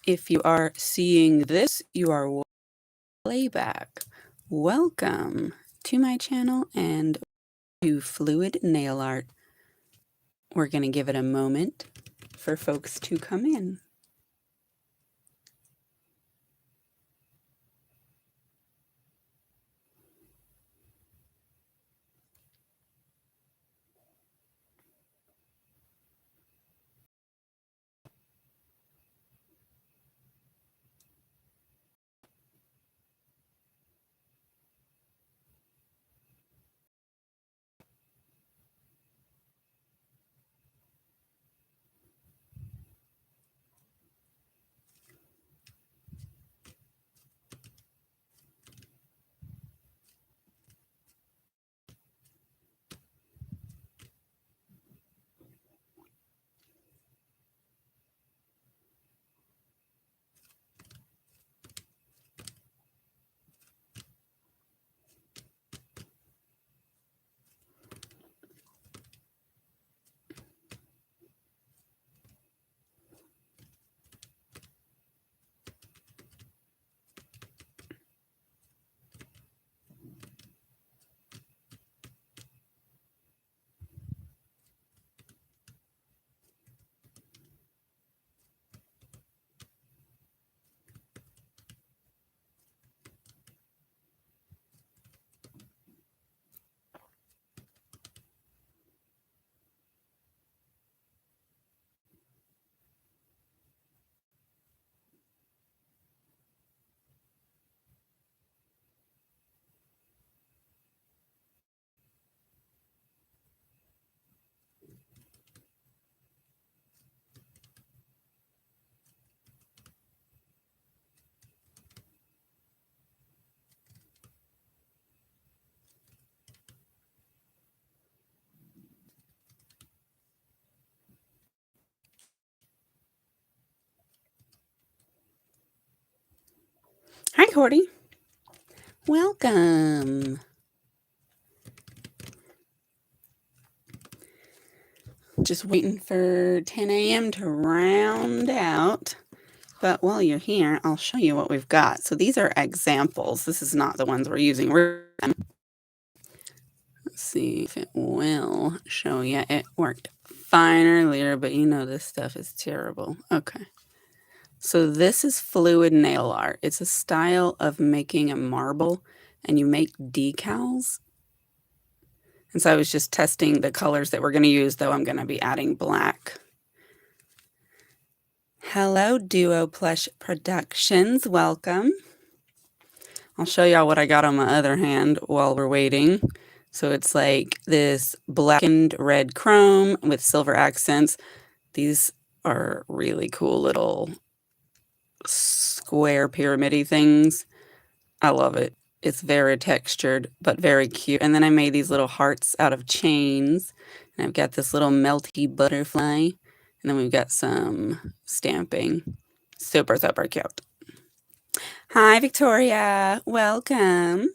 If you are seeing this, you are playback. Welcome to my channel and to Fluid Nail Art. We're going to give it a moment for folks to come in. Hi, Cordy. Welcome. Just waiting for 10 a.m. to round out. But while you're here, I'll show you what we've got. So these are examples. This is not the ones we're using. Let's see if it will show you. It worked fine earlier, but you know this stuff is terrible. Okay. So this is fluid nail art. It's a style of making a marble, and you make decals. And so I was just testing the colors that we're going to use, though I'm going to be adding black. Hello, Duo Plush Productions. Welcome. I'll show y'all what I got on my other hand while we're waiting. So it's like this blackened red chrome with silver accents. These are really cool little square pyramid-y things. I love it. It's very textured, but very cute. And then I made these little hearts out of chains. And I've got this little melty butterfly. And then we've got some stamping. Super, super cute. Hi, Victoria. Welcome.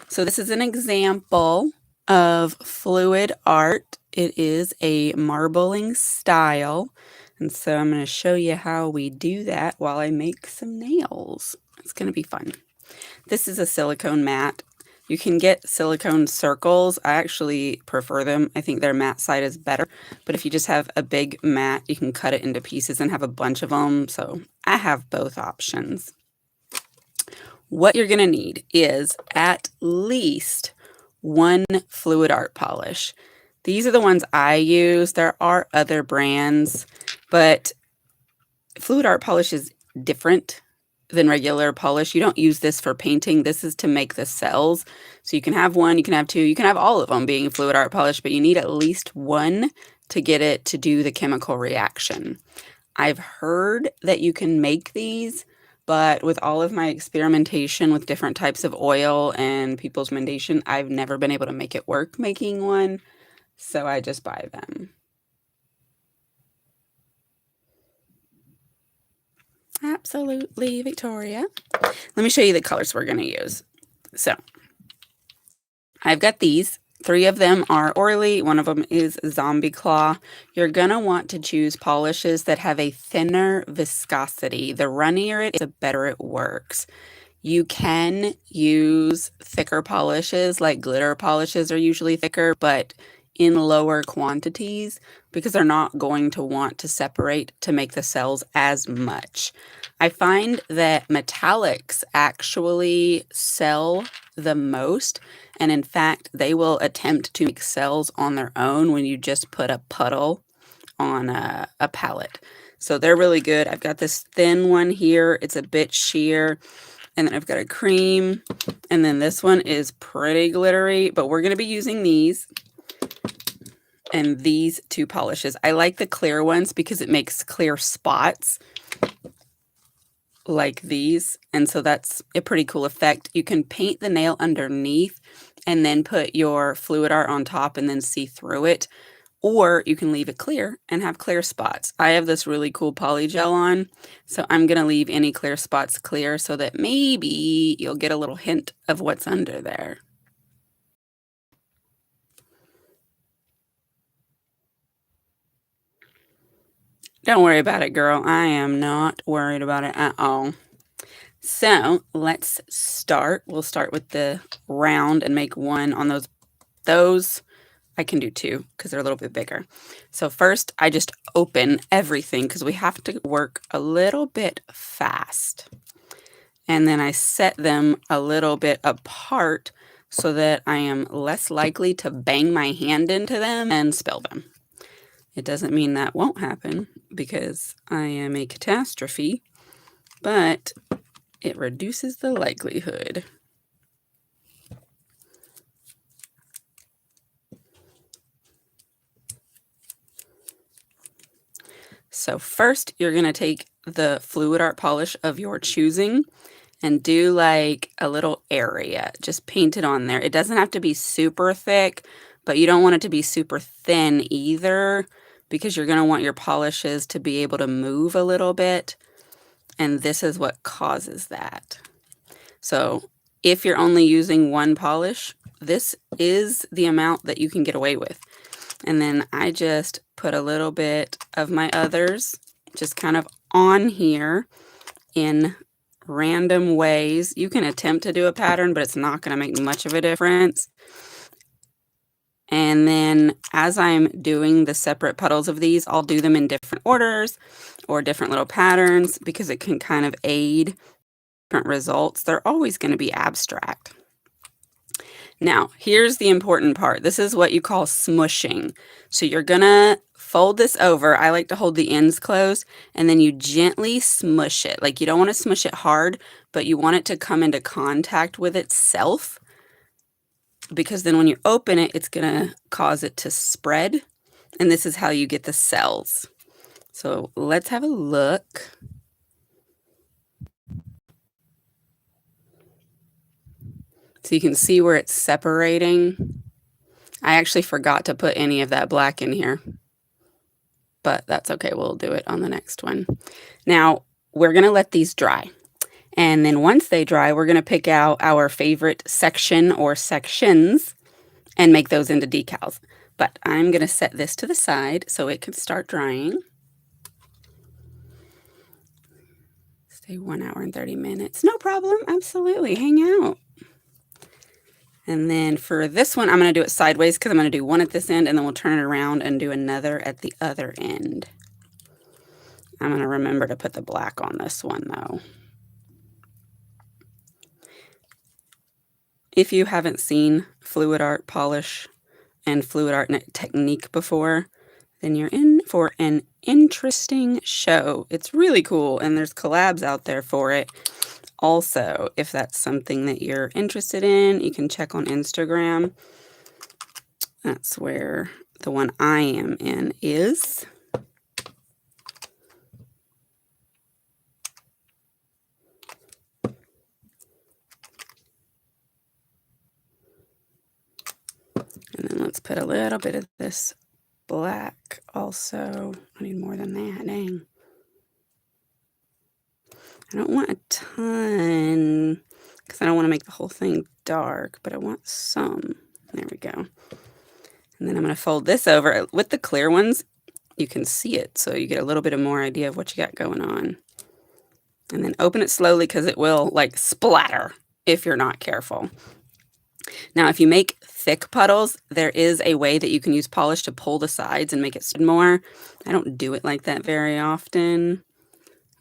So this is an example of fluid art. It is a marbling style. And so I'm going to show you how we do that while I make some nails. It's going to be fun. This is a silicone mat. You can get silicone circles. I actually prefer them. I think their matte side is better. But if you just have a big mat, you can cut it into pieces and have a bunch of them. So I have both options. What you're going to need is at least one fluid art polish. These are the ones I use. There are other brands, but fluid art polish is different than regular polish. You don't use this for painting. This is to make the cells. So you can have one, you can have two, you can have all of them being fluid art polish, but you need at least one to get it to do the chemical reaction. I've heard that you can make these, but with all of my experimentation with different types of oil and people's recommendation, I've never been able to make it work making one. So I just buy them. Absolutely, Victoria. Let me show you the colors we're going to use. So I've got these 3 of them are Orly, one of them is Zombie Claw. You're gonna want to choose polishes that have a thinner viscosity. The runnier it is, the better it works. You can use thicker polishes, like glitter polishes are usually thicker, but in lower quantities because they're not going to want to separate to make the cells as much. I find that metallics actually sell the most, and in fact, they will attempt to make cells on their own when you just put a puddle on a palette. So they're really good. I've got this thin one here. It's a bit sheer. And then I've got a cream, and then this one is pretty glittery, but we're going to be using these and these 2 polishes. I like the clear ones because it makes clear spots like these, and so that's a pretty cool effect. You can paint the nail underneath and then put your fluid art on top and then see through it. Or you can leave it clear and have clear spots. I have this really cool poly gel on, so I'm going to leave any clear spots clear so that maybe you'll get a little hint of what's under there. Don't worry about it, girl. I am not worried about it at all. So let's start. We'll start with the round and make one on those. I can do 2 because they're a little bit bigger. So first, I just open everything because we have to work a little bit fast. And then I set them a little bit apart so that I am less likely to bang my hand into them and spill them. It doesn't mean that won't happen because I am a catastrophe, but it reduces the likelihood. So first, you're going to take the fluid art polish of your choosing and do like a little area. Just paint it on there. It doesn't have to be super thick, but you don't want it to be super thin either because you're going to want your polishes to be able to move a little bit, and this is what causes that. So if you're only using 1 polish, this is the amount that you can get away with. And then I just put a little bit of my others just kind of on here in random ways. You can attempt to do a pattern, but it's not going to make much of a difference. And then as I'm doing the separate puddles of these, I'll do them in different orders or different little patterns because it can kind of aid different results. They're always going to be abstract. Now, here's the important part. This is what you call smushing. So you're going to fold this over. I like to hold the ends closed, and then you gently smush it. Like, you don't want to smush it hard, but you want it to come into contact with itself, because then when you open it, it's going to cause it to spread, and this is how you get the cells. So let's have a look. So you can see where it's separating. I actually forgot to put any of that black in here, but that's okay. We'll do it on the next one. Now, we're going to let these dry. And then once they dry, we're going to pick out our favorite section or sections and make those into decals. But I'm going to set this to the side so it can start drying. Stay 1 hour and 30 minutes. No problem. Absolutely. Hang out. And then for this one, I'm going to do it sideways because I'm going to do one at this end and then we'll turn it around and do another at the other end. I'm going to remember to put the black on this one though. If you haven't seen fluid art polish and fluid art technique before, then you're in for an interesting show. It's really cool, and there's collabs out there for it. Also, if that's something that you're interested in, you can check on Instagram. That's where the one I am in is. And then let's put a little bit of this black also. I need more than that, dang. I don't want a ton because I don't want to make the whole thing dark, but I want some. There we go. And then I'm going to fold this over. With the clear ones, you can see it, so you get a little bit of more idea of what you got going on. And then open it slowly because it will like splatter if you're not careful. Now, if you make thick puddles, there is a way that you can use polish to pull the sides and make it more. I don't do it like that very often.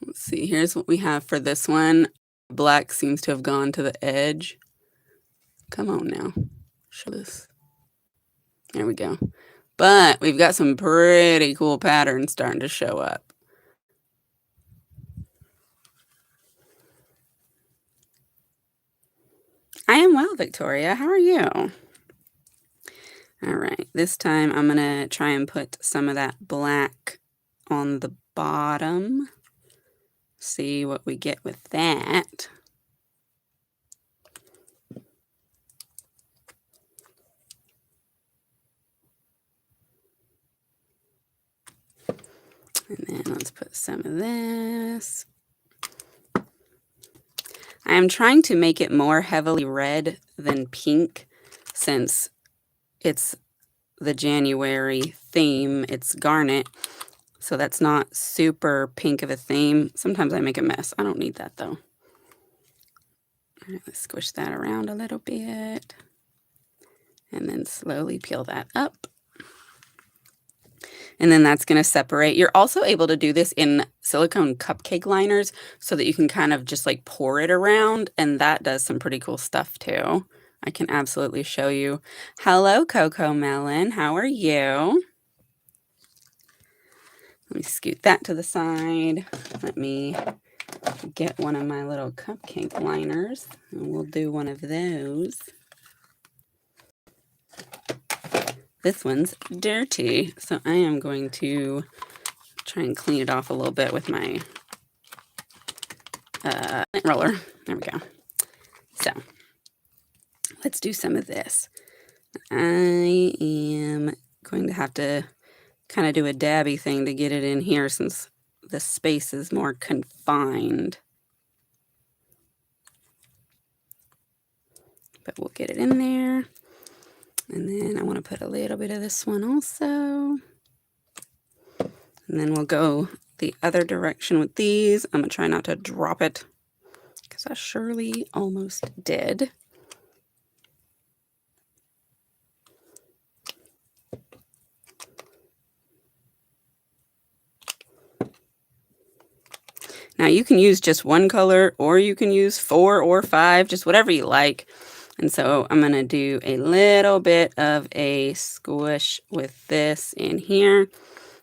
Let's see, here's what we have for this one. Black seems to have gone to the edge. Come on now, show this. There we go. But we've got some pretty cool patterns starting to show up. I am well, Victoria. How are you? All right, this time I'm gonna try and put some of that black on the bottom. See what we get with that. And then let's put some of this. I am trying to make it more heavily red than pink since it's the January theme. It's garnet, so that's not super pink of a theme. Sometimes I make a mess. I don't need that though. All right, let's squish that around a little bit and then slowly peel that up. And then that's going to separate. You're also able to do this in silicone cupcake liners so that you can kind of just like pour it around, and that does some pretty cool stuff too. I can absolutely show you. Hello, Coco Melon. How are you? Let me scoot that to the side. Let me get one of my little cupcake liners, and we'll do one of those. This one's dirty, so I am going to try and clean it off a little bit with my roller. There we go. So let's do some of this. I am going to have to kind of do a dabby thing to get it in here since the space is more confined. But we'll get it in there. And then I want to put a little bit of this one also. And then we'll go the other direction with these. I'm going to try not to drop it because I surely almost did. Now you can use just one color or you can use 4 or 5, just whatever you like. And so I'm going to do a little bit of a squish with this in here.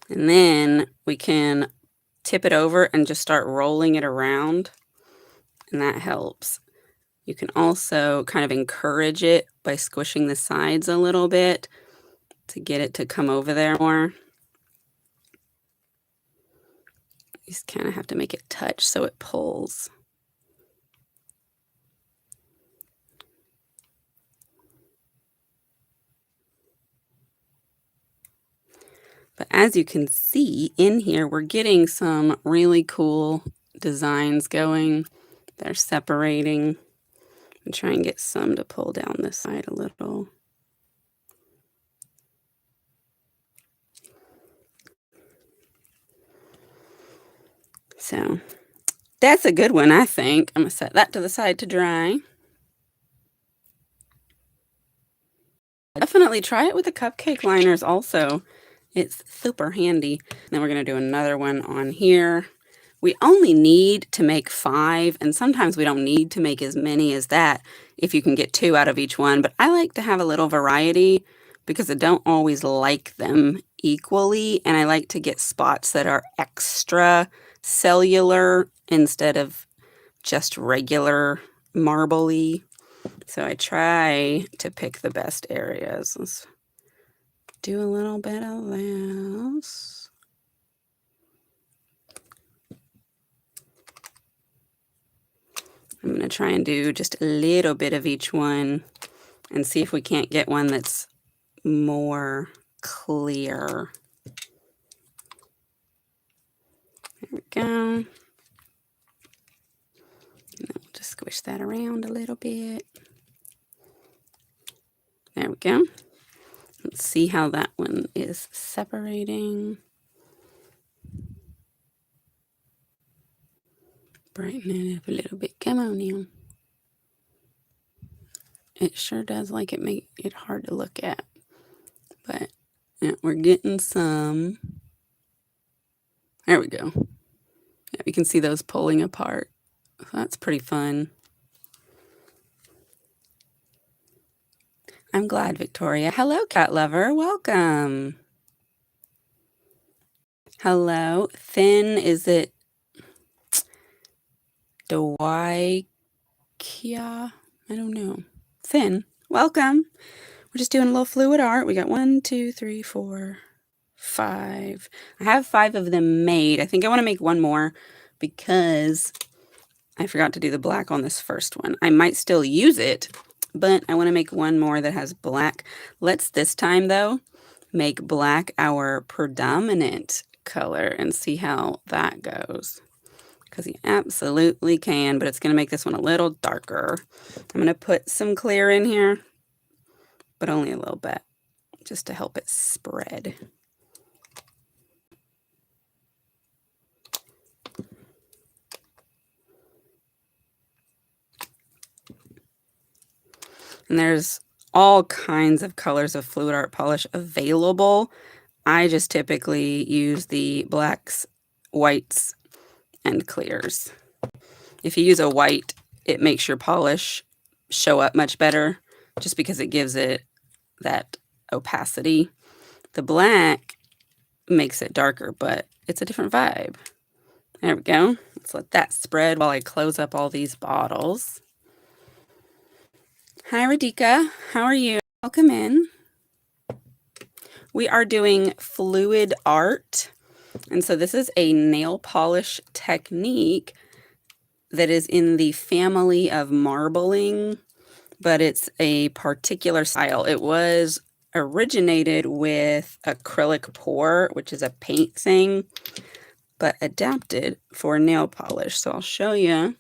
And then we can tip it over and just start rolling it around. And that helps. You can also kind of encourage it by squishing the sides a little bit to get it to come over there more. You just kind of have to make it touch so it pulls. But as you can see in here, we're getting some really cool designs going. They're separating. And try and get some to pull down this side a little. So that's a good one, I think. I'm going to set that to the side to dry. Definitely try it with the cupcake liners also. It's super handy. Then we're going to do another one on here. We only need to make 5, and sometimes we don't need to make as many as that if you can get 2 out of each one. But I like to have a little variety because I don't always like them equally, and I like to get spots that are extra cellular instead of just regular marbly. So I try to pick the best areas. Let's do a little bit of this. I'm going to try and do just a little bit of each one and see if we can't get one that's more clear. There we go. And then we'll just squish that around a little bit. There There we go. Let's see how that one is separating. Brighten it up a little bit. Come on now. It sure does like it make it hard to look at. But yeah, we're getting some. There we go. Yeah, you can see those pulling apart. So that's pretty fun. I'm glad, Victoria. Hello, cat lover. Welcome. Hello. Thin, is it Dwaikia? I don't know. Thin. Welcome. We're just doing a little fluid art. We got 1, 2, 3, 4, 5. I have 5 of them made. I think I want to make one more because I forgot to do the black on this first one. I might still use it, but I want to make one more that has black. Let's this time, though, make black our predominant color and see how that goes. Because you absolutely can, but it's going to make this one a little darker. I'm going to put some clear in here, but only a little bit, just to help it spread. And there's all kinds of colors of fluid art polish available. I just typically use the blacks, whites, and clears. If you use a white, it makes your polish show up much better just because it gives it that opacity. The black makes it darker, but it's a different vibe. There we go. Let's let that spread while I close up all these bottles. Hi, Radhika. How are you? Welcome in. We are doing fluid art. And so this is a nail polish technique that is in the family of marbling, but it's a particular style. It was originated with acrylic pour, which is a paint thing, but adapted for nail polish. So I'll show you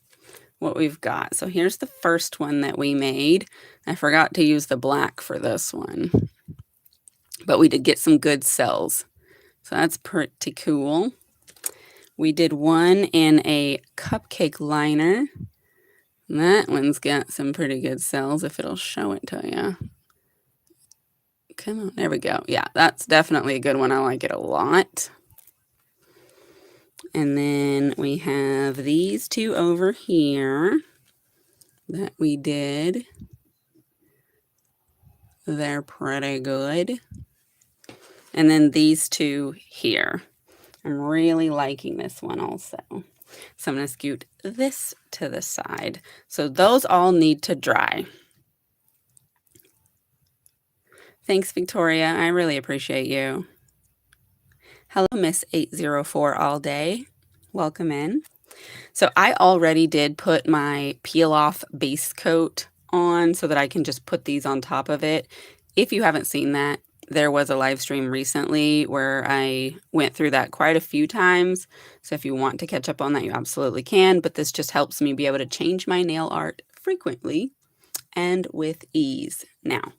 what we've got. So here's the first one that we made. I forgot to use the black for this one, but we did get some good cells. So that's pretty cool. We did one in a cupcake liner. That one's got some pretty good cells, if it'll show it to you. Come on, there we go. Yeah, that's definitely a good one. I like it a lot. And then we have these two over here that we did. They're pretty good. And then these two here. I'm really liking this one also. So I'm going to scoot this to the side. So those all need to dry. Thanks, Victoria. I really appreciate you. Hello, Miss 804 all day. Welcome in. So I already did put my peel off base coat on so that I can just put these on top of it. If you haven't seen that, there was a live stream recently where I went through that quite a few times. So if you want to catch up on that, you absolutely can. But this just helps me be able to change my nail art frequently and with ease. Now,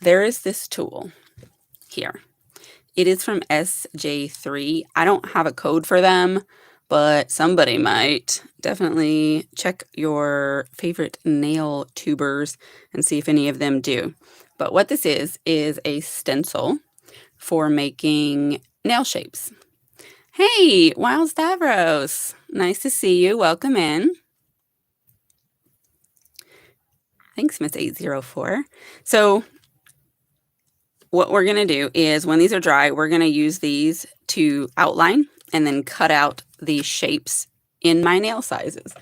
there is this tool here. It is from SJ3. I don't have a code for them, but somebody might. Definitely check your favorite nail tubers and see if any of them do. But what this is a stencil for making nail shapes. Hey, Wild Stavros. Nice to see you. Welcome in. Thanks, Miss 804. So what we're going to do is when these are dry, we're going to use these to outline and then cut out these shapes in my nail sizes.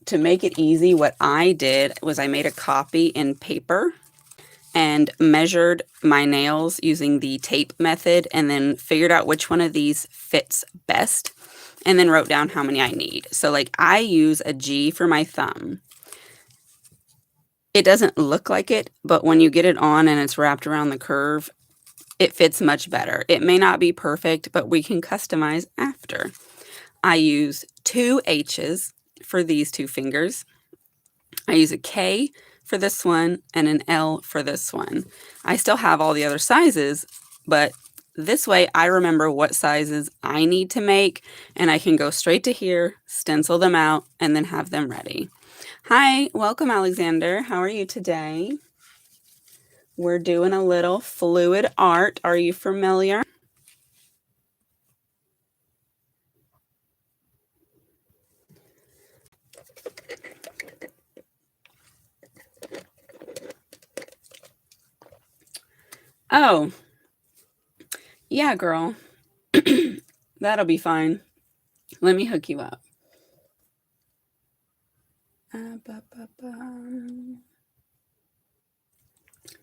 To make it easy, what I did was I made a copy in paper and measured my nails using the tape method and then figured out which one of these fits best and then wrote down how many I need. So like I use a G for my thumb. It doesn't look like it, but when you get it on and it's wrapped around the curve, it fits much better. It may not be perfect, but we can customize after. I use 2 H's for these 2 fingers. I use a K for this one and an L for this one. I still have all the other sizes, but this way I remember what sizes I need to make, and I can go straight to here, stencil them out, and then have them ready. Hi, welcome Alexander. How are you today? We're doing a little fluid art. Are you familiar? Oh, yeah, girl. That'll be fine. Let me hook you up.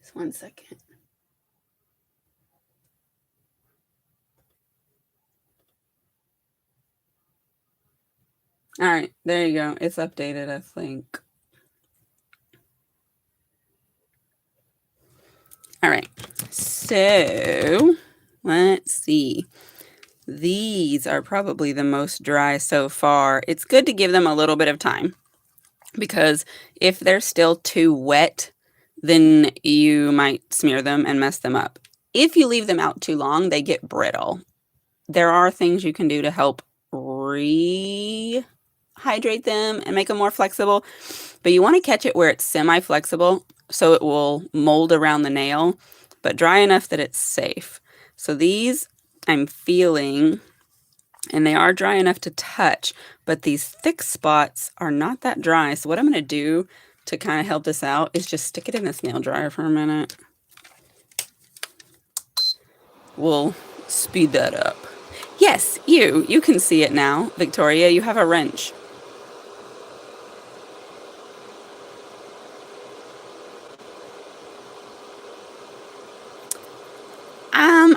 Just 1 second. All right, there you go. It's updated, I think. All right, so let's see. These are probably the most dry so far. It's good to give them a little bit of time, because if they're still too wet, then you might smear them and mess them up. If you leave them out too long, they get brittle. There are things you can do to help rehydrate them and make them more flexible, but you want to catch it where it's semi-flexible so it will mold around the nail, but dry enough that it's safe. So these I'm feeling, and they are dry enough to touch, but these thick spots are not that dry. So what I'm going to do to kind of help this out is just stick it in this nail dryer for a minute. We'll speed that up. Yes, you can see it now. Victoria, you have a wrench.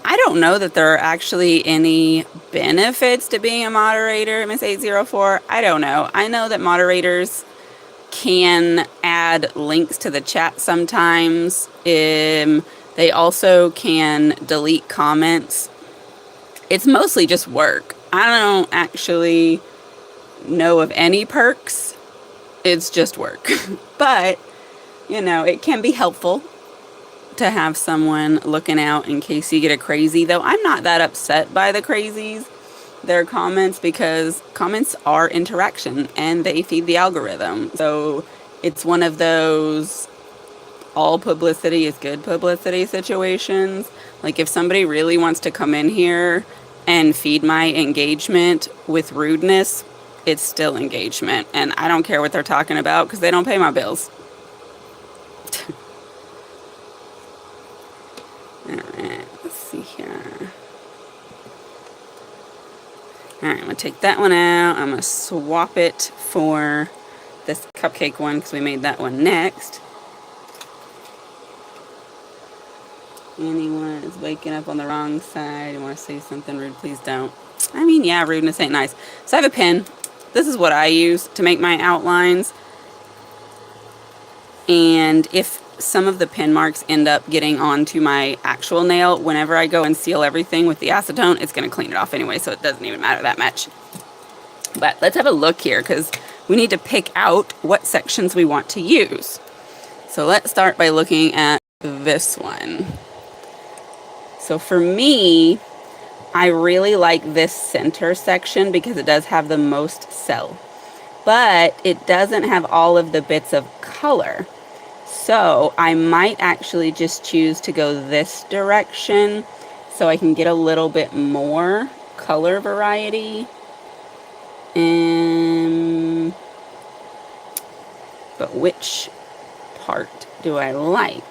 I don't know that there are actually any benefits to being a moderator, Miss 804. I don't know. I know that moderators can add links to the chat sometimes. They also can delete comments. It's mostly just work. I don't actually know of any perks. It's just work. But, you know, it can be helpful to have someone looking out in case you get a crazy, though I'm not that upset by the crazies, their comments, because comments are interaction and they feed the algorithm. So it's one of those all publicity is good publicity situations. Like if somebody really wants to come in here and feed my engagement with rudeness, it's still engagement, and I don't care what they're talking about because they don't pay my bills. Alright, let's see here. Alright, I'm going to take that one out. I'm going to swap it for this cupcake one because we made that one next. Anyone is waking up on the wrong side and want to say something rude, please don't. I mean, yeah, rudeness ain't nice. So I have a pen. This is what I use to make my outlines. And if some of the pen marks end up getting onto my actual nail, whenever I go and seal everything with the acetone, it's going to clean it off anyway, so it doesn't even matter that much. But let's have a look here, because we need to pick out what sections we want to use. So let's start by looking at this one. So for me, I really like this center section because it does have the most cell, but it doesn't have all of the bits of color. So I might actually just choose to go this direction so I can get a little bit more color variety. But which part do I like?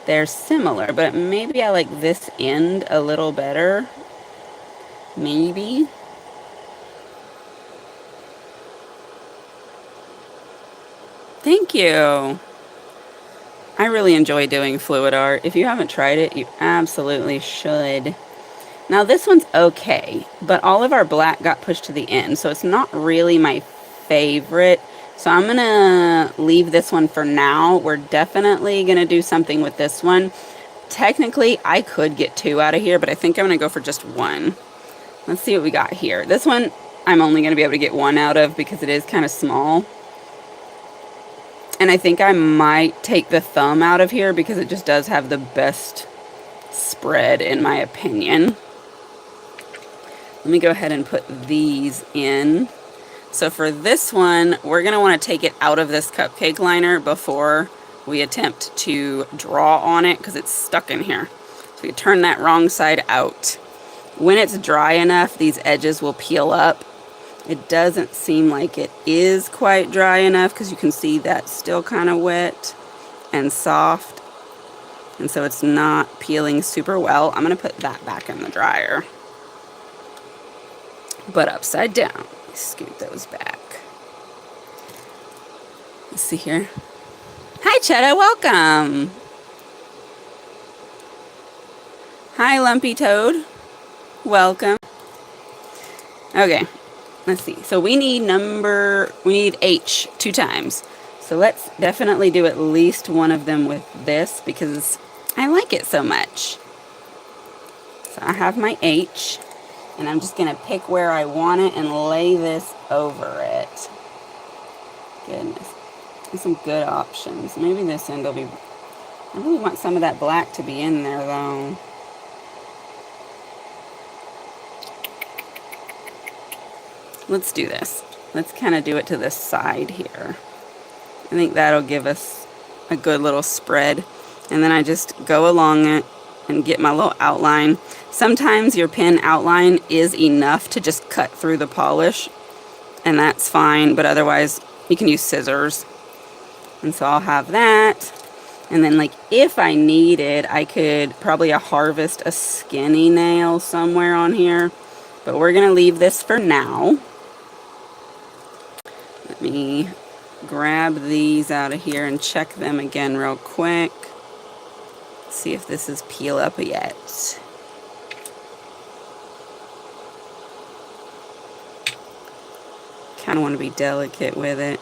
They're similar, but maybe I like this end a little better. Maybe. Thank you. I really enjoy doing fluid art. If you haven't tried it, you absolutely should. Now this one's okay, but all of our black got pushed to the end, so it's not really my favorite. So I'm gonna leave this one for now. We're definitely gonna do something with this one. Technically, I could get 2 out of here, but I think I'm gonna go for just 1. Let's see what we got here. This one, I'm only gonna be able to get 1 out of because it is kind of small. And I think I might take the thumb out of here because it just does have the best spread in my opinion. Let me go ahead and put these in. So for this one, we're going to want to take it out of this cupcake liner before we attempt to draw on it because it's stuck in here. So you turn that wrong side out. When it's dry enough, these edges will peel up. It doesn't seem like it is quite dry enough because you can see that's still kind of wet and soft. And so it's not peeling super well. I'm going to put that back in the dryer, but upside down. Scoot those back. Let's see here. Hi, Chetta, welcome. Hi, Lumpy Toad, welcome. Okay, let's see. So we need H 2 times. So let's definitely do at least one of them with this because I like it so much. So I have my H. And I'm just going to pick where I want it and lay this over it. Goodness. There's some good options. Maybe this end will be... I really want some of that black to be in there, though. Let's do this. Let's kind of do it to this side here. I think that'll give us a good little spread. And then I just go along it and get my little outline. Sometimes your pen outline is enough to just cut through the polish, and that's fine, but otherwise you can use scissors. And so I'll have that. And then like if I needed, I could probably harvest a skinny nail somewhere on here, but we're gonna leave this for now. Let me grab these out of here and check them again real quick. See if this is peel up yet. Kind of want to be delicate with it.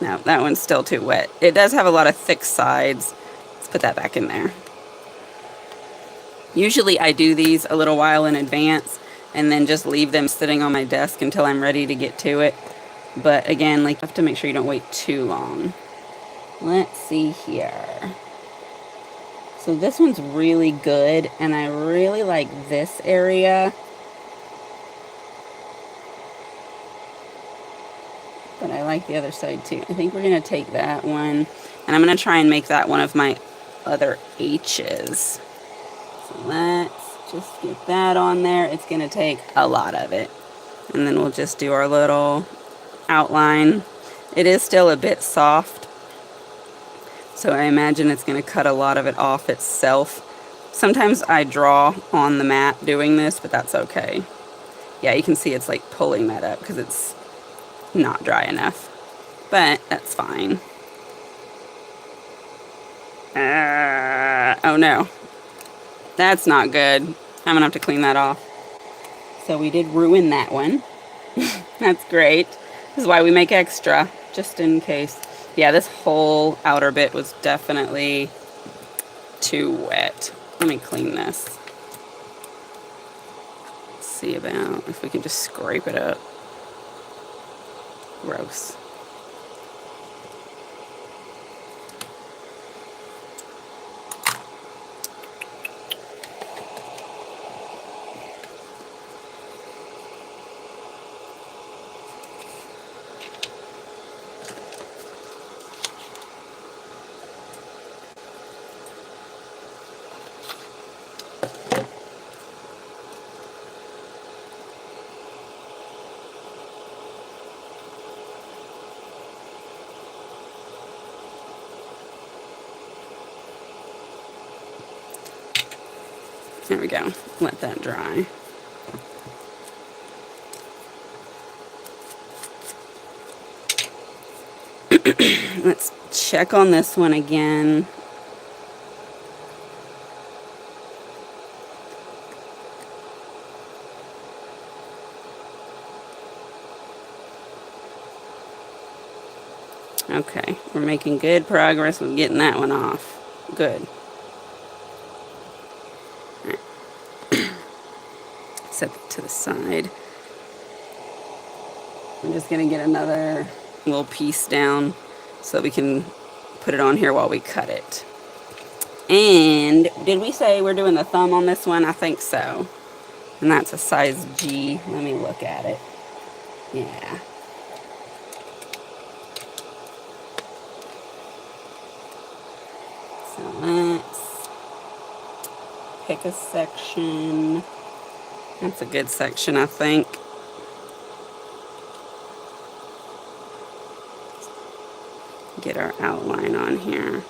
No, that one's still too wet. It does have a lot of thick sides. Let's put that back in there. Usually I do these a little while in advance and then just leave them sitting on my desk until I'm ready to get to it. But again, like, you have to make sure you don't wait too long. Let's see here. So this one's really good, and I really like this area. But I like the other side too. I think we're going to take that one, and I'm going to try and make that one of my other H's. So let's just get that on there. It's going to take a lot of it. And then we'll just do our little outline. It is still a bit soft, so I imagine it's going to cut a lot of it off itself. Sometimes I draw on the mat doing this, but that's okay. Yeah, you can see it's like pulling that up because it's not dry enough, but that's fine. Oh no, that's not good. I'm gonna have to clean that off. So we did ruin that one. That's great. This is why we make extra, just in case. Yeah, this whole outer bit was definitely too wet. Let me clean this. Let's see about if we can just scrape it up. Gross. There we go. Let that dry. Let's check on this one again. Okay, we're making good progress with getting that one off. Good. Set it to the side. I'm just gonna get another little piece down so we can put it on here while we cut it. And did we say we're doing the thumb on this one? I think so. And that's a size G. Let me look at it. Yeah. So let's pick a section. That's a good section, I think. Get our outline on here.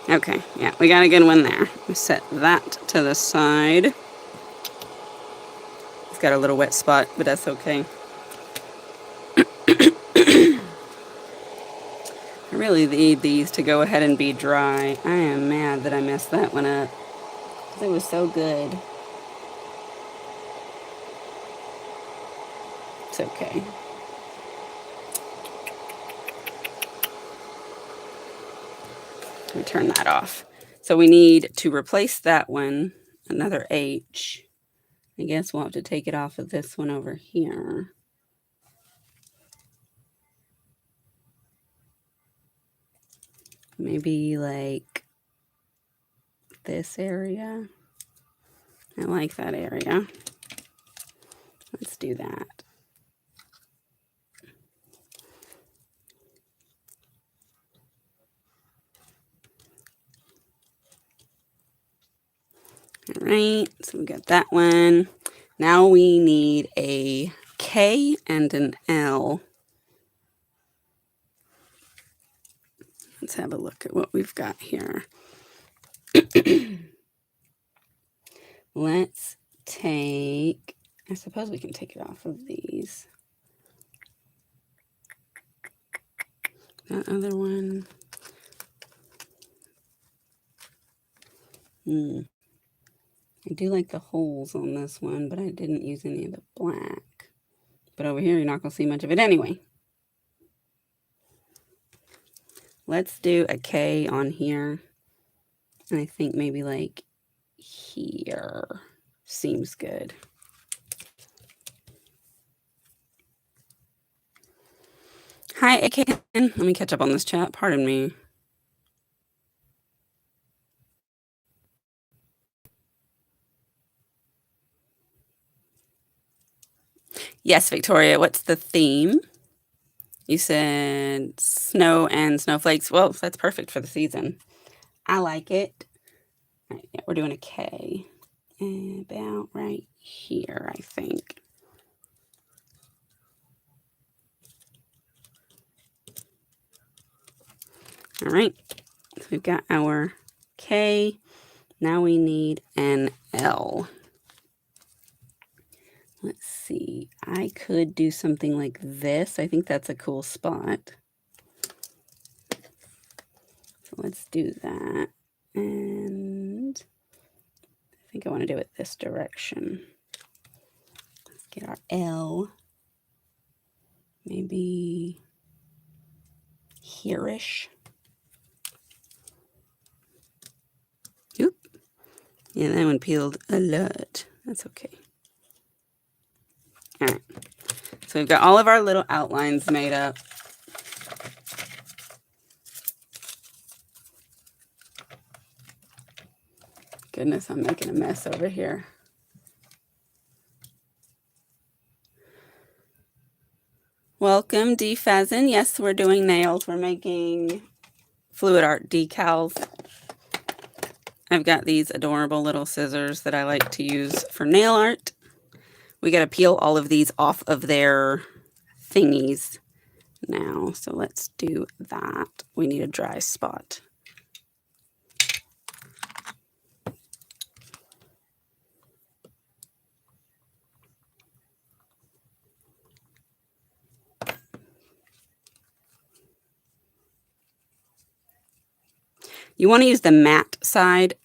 Okay, yeah, we got a good one there. We set that to the side. It's got a little wet spot, but that's okay. I really need these to go ahead and be dry. I am mad that I messed that one up. It was so good. It's okay. We turn that off. So we need to replace that one, another H. I guess we'll have to take it off of this one over here. Maybe like this area. I like that area. Let's do that. All right, so we got that one. Now we need a K and an L. Let's have a look at what we've got here. Let's take, I suppose we can take it off of these. That other one. I do like the holes on this one, but I didn't use any of the black. But over here, you're not going to see much of it anyway. Let's do a K on here. And I think maybe like here seems good. Hi, AKN. Let me catch up on this chat. Pardon me. Yes, Victoria, what's the theme? You said snow and snowflakes. Well, that's perfect for the season. I like it. All right, yeah, we're doing a K. About right here, I think. All right, so we've got our K. Now we need an L. Let's see. I could do something like this. I think that's a cool spot. So let's do that. And I think I want to do it this direction. Let's get our L. Maybe here-ish. Oop. Yeah, that one peeled a lot. That's okay. All right. So we've got all of our little outlines made up. Goodness, I'm making a mess over here. Welcome, D. Fazin. Yes, we're doing nails. We're making fluid art decals. I've got these adorable little scissors that I like to use for nail art. We got to peel all of these off of their thingies now. So let's do that. We need a dry spot. You want to use the matte side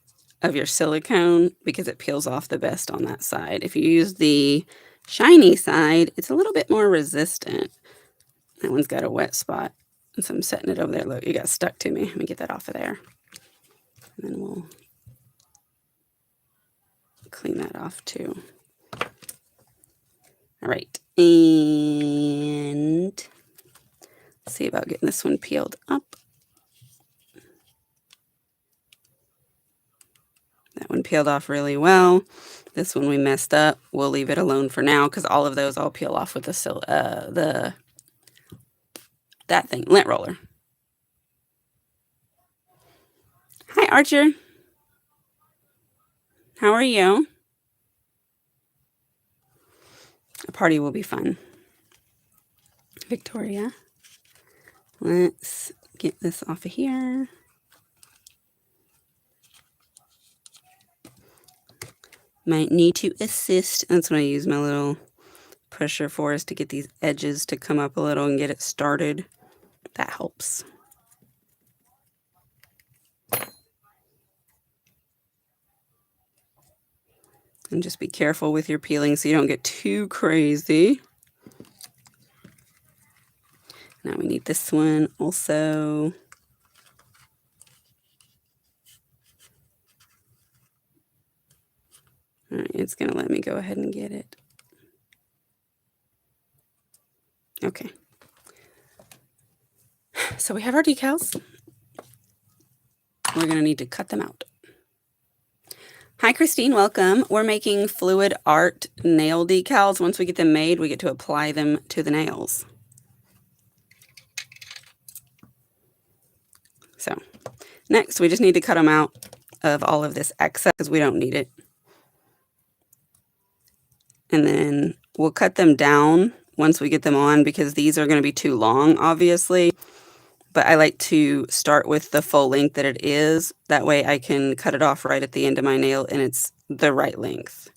of your silicone because it peels off the best on that side. If you use the shiny side, it's a little bit more resistant. That one's got a wet spot. And so I'm setting it over there. Look, it got stuck to me. Let me get that off of there. And then we'll that off too. All right, and let's see about getting this one peeled up. That one peeled off really well. This one we messed up. We'll leave it alone for now because all of those I'll peel off with that thing, lint roller. Hi, Archer. How are you? A party will be fun. Victoria. Let's get this off of here. Might need to assist. That's what I use my little pusher for, is to get these edges to come up a little and get it started. That helps. And just be careful with your peeling so you don't get too crazy. Now we need this one also. All right, it's going to let me go ahead and get it. Okay. So we have our decals. We're going to need to cut them out. Hi, Christine. Welcome. We're making fluid art nail decals. Once we get them made, we get to apply them to the nails. So next, we just need to cut them out of all of this excess because we don't need it. And then we'll cut them down once we get them on because these are going to be too long, obviously. But I like to start with the full length that it is. That way I can cut it off right at the end of my nail and it's the right length.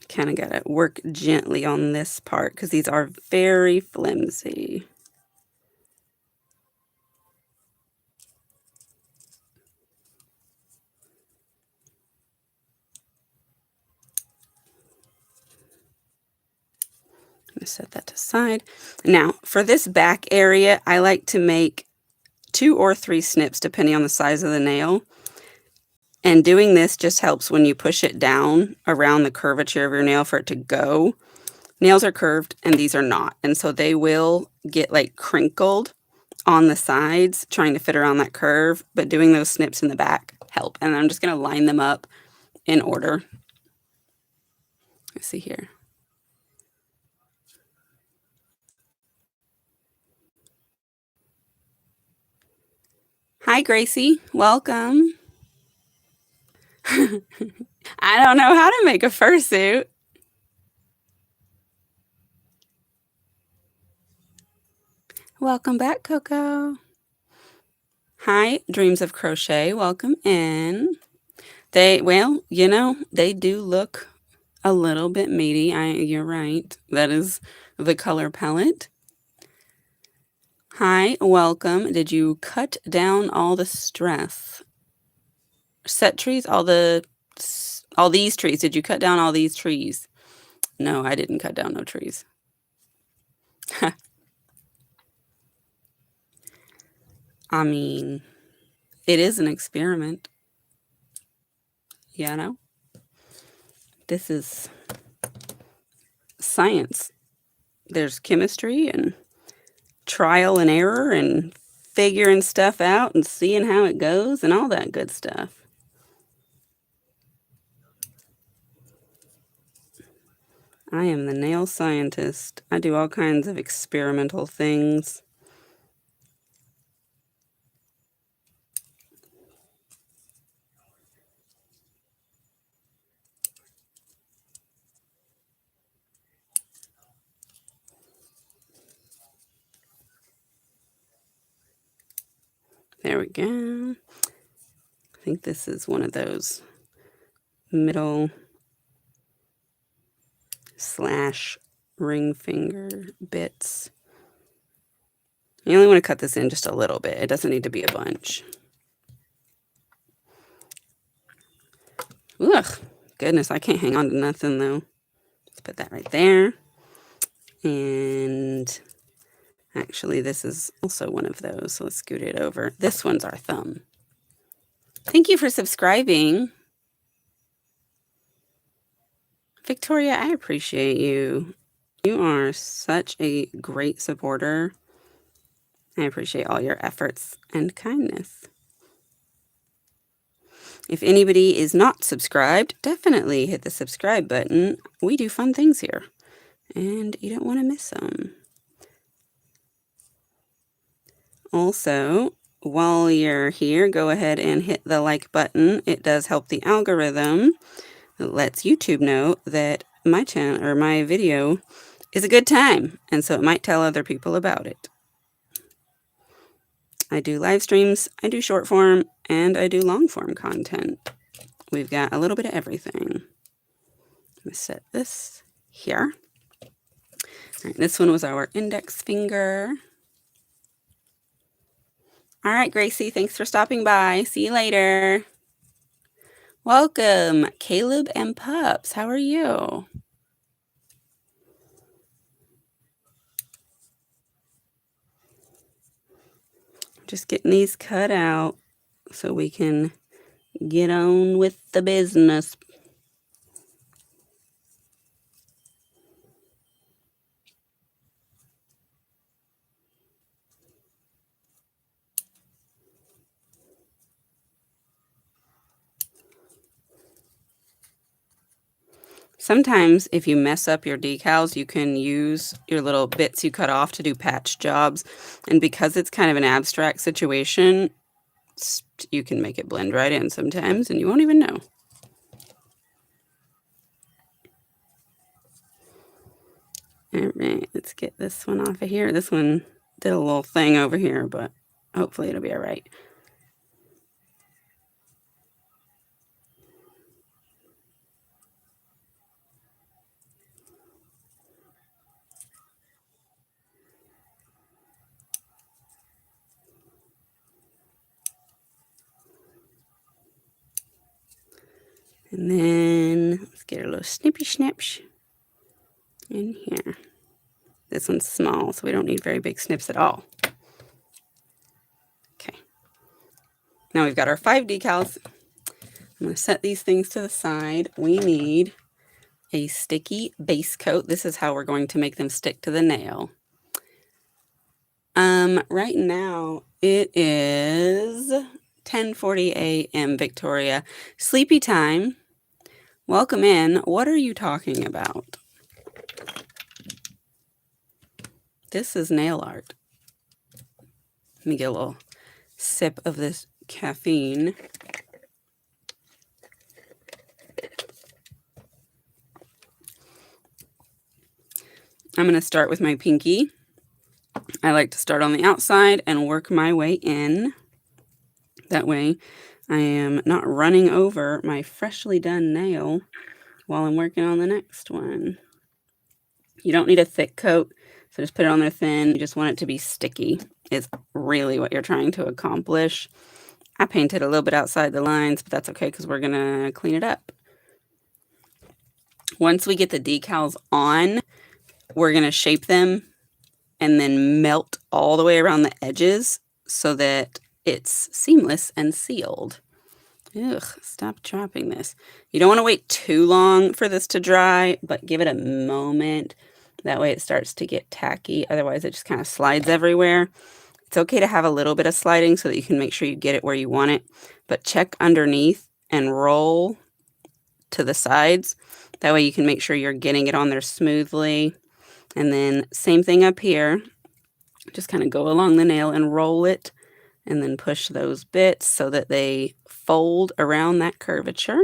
Kind of got to work gently on this part because these are very flimsy. I'm going to set that aside. Now, for this back area, I like to make 2 or 3 snips depending on the size of the nail. And doing this just helps when you push it down around the curvature of your nail for it to go. Nails are curved and these are not. And so they will get like crinkled on the sides trying to fit around that curve. But doing those snips in the back help. And I'm just going to line them up in order. Let's see here. Hi, Gracie. Welcome. I don't know how to make a fursuit. Welcome back, Coco. Hi, Dreams of Crochet. Welcome in. Well, you know, they do look a little bit meaty. You're right. That is the color palette. Hi, welcome. Did you cut down all the stress? Set trees? All these trees. Did you cut down all these trees? No, I didn't cut down no trees. I mean, it is an experiment. You know? This is science. There's chemistry and trial and error and figuring stuff out and seeing how it goes and all that good stuff. I am the nail scientist. I do all kinds of experimental things. There we go. I think this is one of those middle / ring finger bits. You only want to cut this in just a little bit. It doesn't need to be a bunch. Ugh, goodness, I can't hang on to nothing though. Let's put that right there. And Actually, this is also one of those, so let's scoot it over. This one's our thumb. Thank you for subscribing. Victoria, I appreciate you. You are such a great supporter. I appreciate all your efforts and kindness. If anybody is not subscribed, definitely hit the subscribe button. We do fun things here, and you don't want to miss them. Also, while you're here, go ahead and hit the like button. It does help the algorithm. It lets YouTube know that my channel or my video is a good time, and so it might tell other people about it. I do live streams, I do short form, and I do long form content. We've got a little bit of everything. I'm going to set this here. All right, this one was our index finger. All right, Gracie, thanks for stopping by. See you later. Welcome, Caleb and Pups. How are you? Just getting these cut out so we can get on with the business. Sometimes if you mess up your decals, you can use your little bits you cut off to do patch jobs. And because it's kind of an abstract situation, you can make it blend right in sometimes and you won't even know. All right, let's get this one off of here. This one did a little thing over here, but hopefully it'll be all right. And then let's get a little snippy snips in here. This one's small, so we don't need very big snips at all. Okay. Now we've got our 5 decals. I'm going to set these things to the side. We need a sticky base coat. This is how we're going to make them stick to the nail. Right now it is 10:40 a.m. Victoria. Sleepy time. Welcome in. What are you talking about? This is nail art. Let me get a little sip of this caffeine. I'm going to start with my pinky. I like to start on the outside and work my way in. That way I am not running over my freshly done nail while I'm working on the next one. You don't need a thick coat, so just put it on there thin. You just want it to be sticky is really what you're trying to accomplish. I painted a little bit outside the lines, but that's okay because we're going to clean it up. Once we get the decals on, we're going to shape them and then melt all the way around the edges so that it's seamless and sealed. Ugh, stop dropping this. You don't want to wait too long for this to dry, but give it a moment. That way it starts to get tacky. Otherwise, it just kind of slides everywhere. It's okay to have a little bit of sliding so that you can make sure you get it where you want it, but check underneath and roll to the sides. That way you can make sure you're getting it on there smoothly. And then same thing up here. Just kind of go along the nail and roll it and then push those bits so that they fold around that curvature.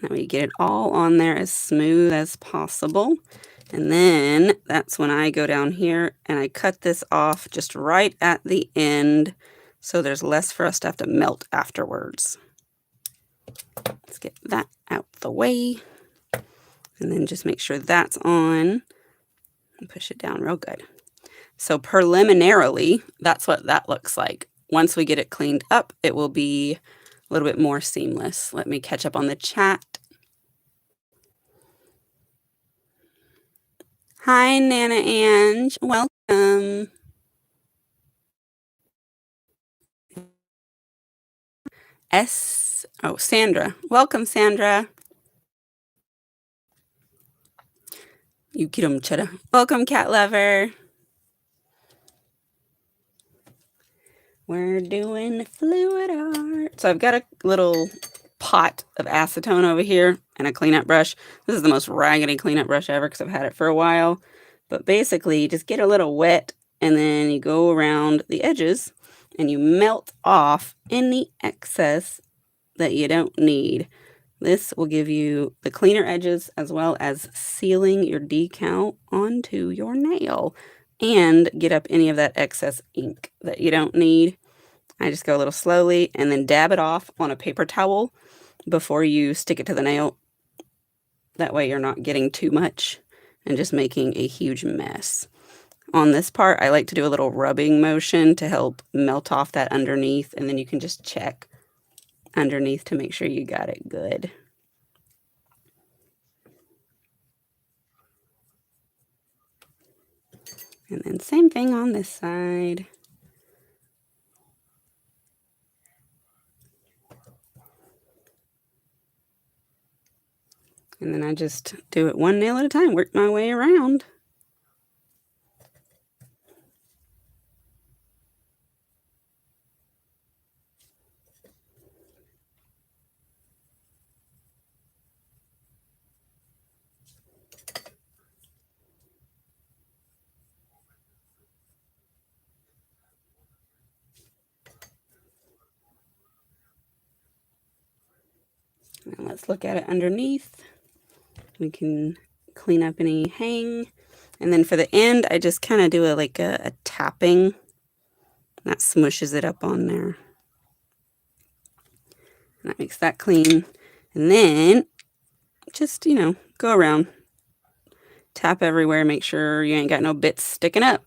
That way you get it all on there as smooth as possible. And then that's when I go down here and I cut this off just right at the end so there's less for us to have to melt afterwards. Let's get that out the way. And then just make sure that's on and push it down real good. So preliminarily, that's what that looks like. Once we get it cleaned up, it will be a little bit more seamless. Let me catch up on the chat. Hi, Nana Ange. Welcome. Sandra. Welcome, Sandra. You get 'em, cheddar. Welcome, cat lover. We're doing fluid art. So I've got a little pot of acetone over here and a cleanup brush. This is the most raggedy cleanup brush ever because I've had it for a while. But basically, you just get a little wet and then you go around the edges and you melt off any excess that you don't need. This will give you the cleaner edges as well as sealing your decal onto your nail and get up any of that excess ink that you don't need. I just go a little slowly and then dab it off on a paper towel before you stick it to the nail. That way you're not getting too much and just making a huge mess. On this part, I like to do a little rubbing motion to help melt off that underneath, and then you can just check underneath to make sure you got it good. And then same thing on this side. And then I just do it one nail at a time, work my way around. Now let's look at it underneath. We can clean up any hang. And then for the end, I just kind of do a tapping. That smushes it up on there. And that makes that clean. And then just, go around. Tap everywhere, make sure you ain't got no bits sticking up.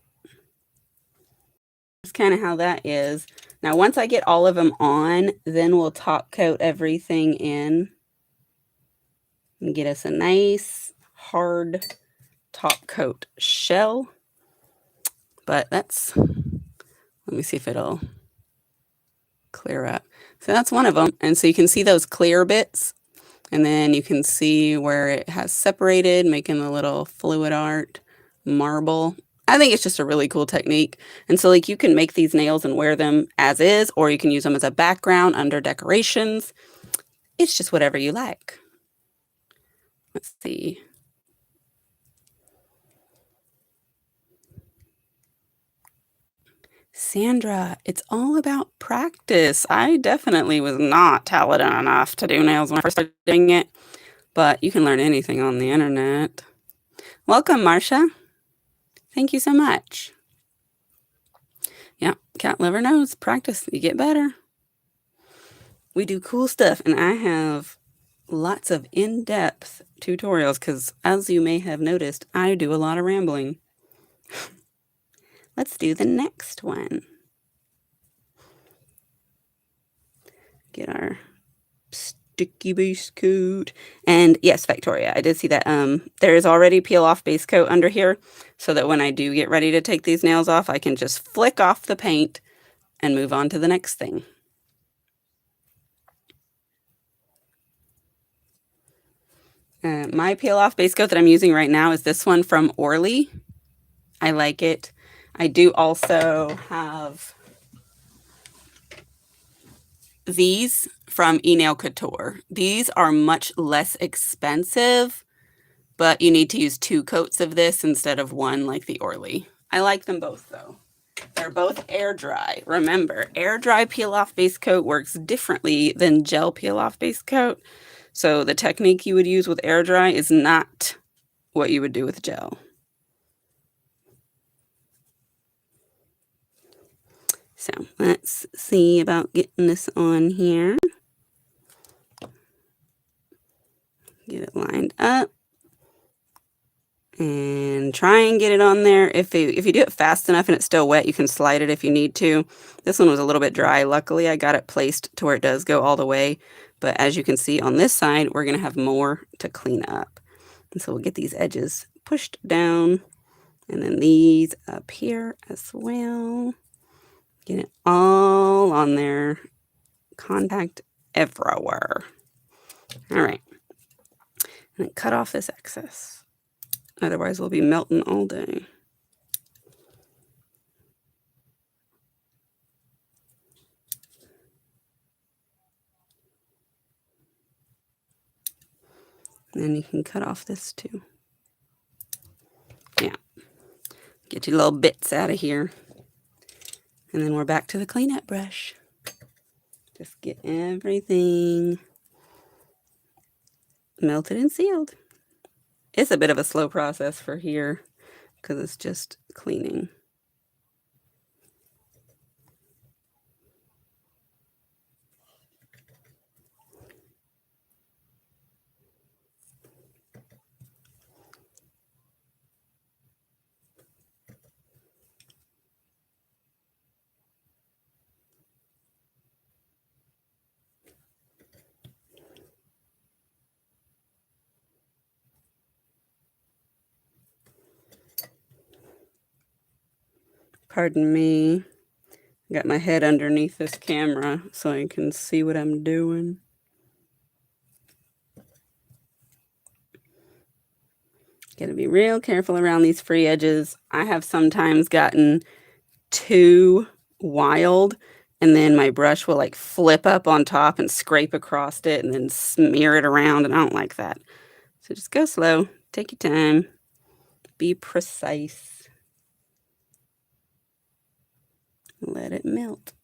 That's kind of how that is. Now, once I get all of them on, then we'll top coat everything in and get us a nice hard top coat shell. But let me see if it'll clear up. So that's one of them. And so you can see those clear bits, and then you can see where it has separated, making the little fluid art marble. I think it's just a really cool technique. And so you can make these nails and wear them as is, or you can use them as a background under decorations. It's just whatever you like. Let's see. Sandra, it's all about practice. I definitely was not talented enough to do nails when I first started doing it, but you can learn anything on the internet. Welcome, Marcia. Thank you so much. Yeah, cat liver knows. Practice, you get better. We do cool stuff, and I have lots of in-depth tutorials because, as you may have noticed, I do a lot of rambling. Let's do the next one. Get our sticky base coat. And yes, Victoria, I did see that there is already peel off base coat under here, so that when I do get ready to take these nails off, I can just flick off the paint and move on to the next thing. My peel off base coat that I'm using right now is this one from Orly. I like it. I do also have these from eNail Couture. These are much less expensive, but you need to use 2 coats of this instead of 1 like the Orly. I like them both though. They're both air dry. Remember, air dry peel off base coat works differently than gel peel off base coat. So the technique you would use with air dry is not what you would do with gel. So let's see about getting this on here. Get it lined up. And try and get it on there. If you do it fast enough and it's still wet, you can slide it if you need to. This one was a little bit dry. Luckily, I got it placed to where it does go all the way. But as you can see on this side, we're going to have more to clean up. And so we'll get these edges pushed down And then these up here as well. Get it all on there. Contact everywhere. All right. And then cut off this excess. Otherwise, we'll be melting all day. And then you can cut off this too. Yeah. Get your little bits out of here. And then we're back to the cleanup brush. Just get everything melted and sealed. It's a bit of a slow process for here because it's just cleaning. Pardon me. I got my head underneath this camera so I can see what I'm doing. Gotta be real careful around these free edges. I have sometimes gotten too wild and then my brush will like flip up on top and scrape across it and then smear it around, and I don't like that. So just go slow, take your time, be precise. Let it melt.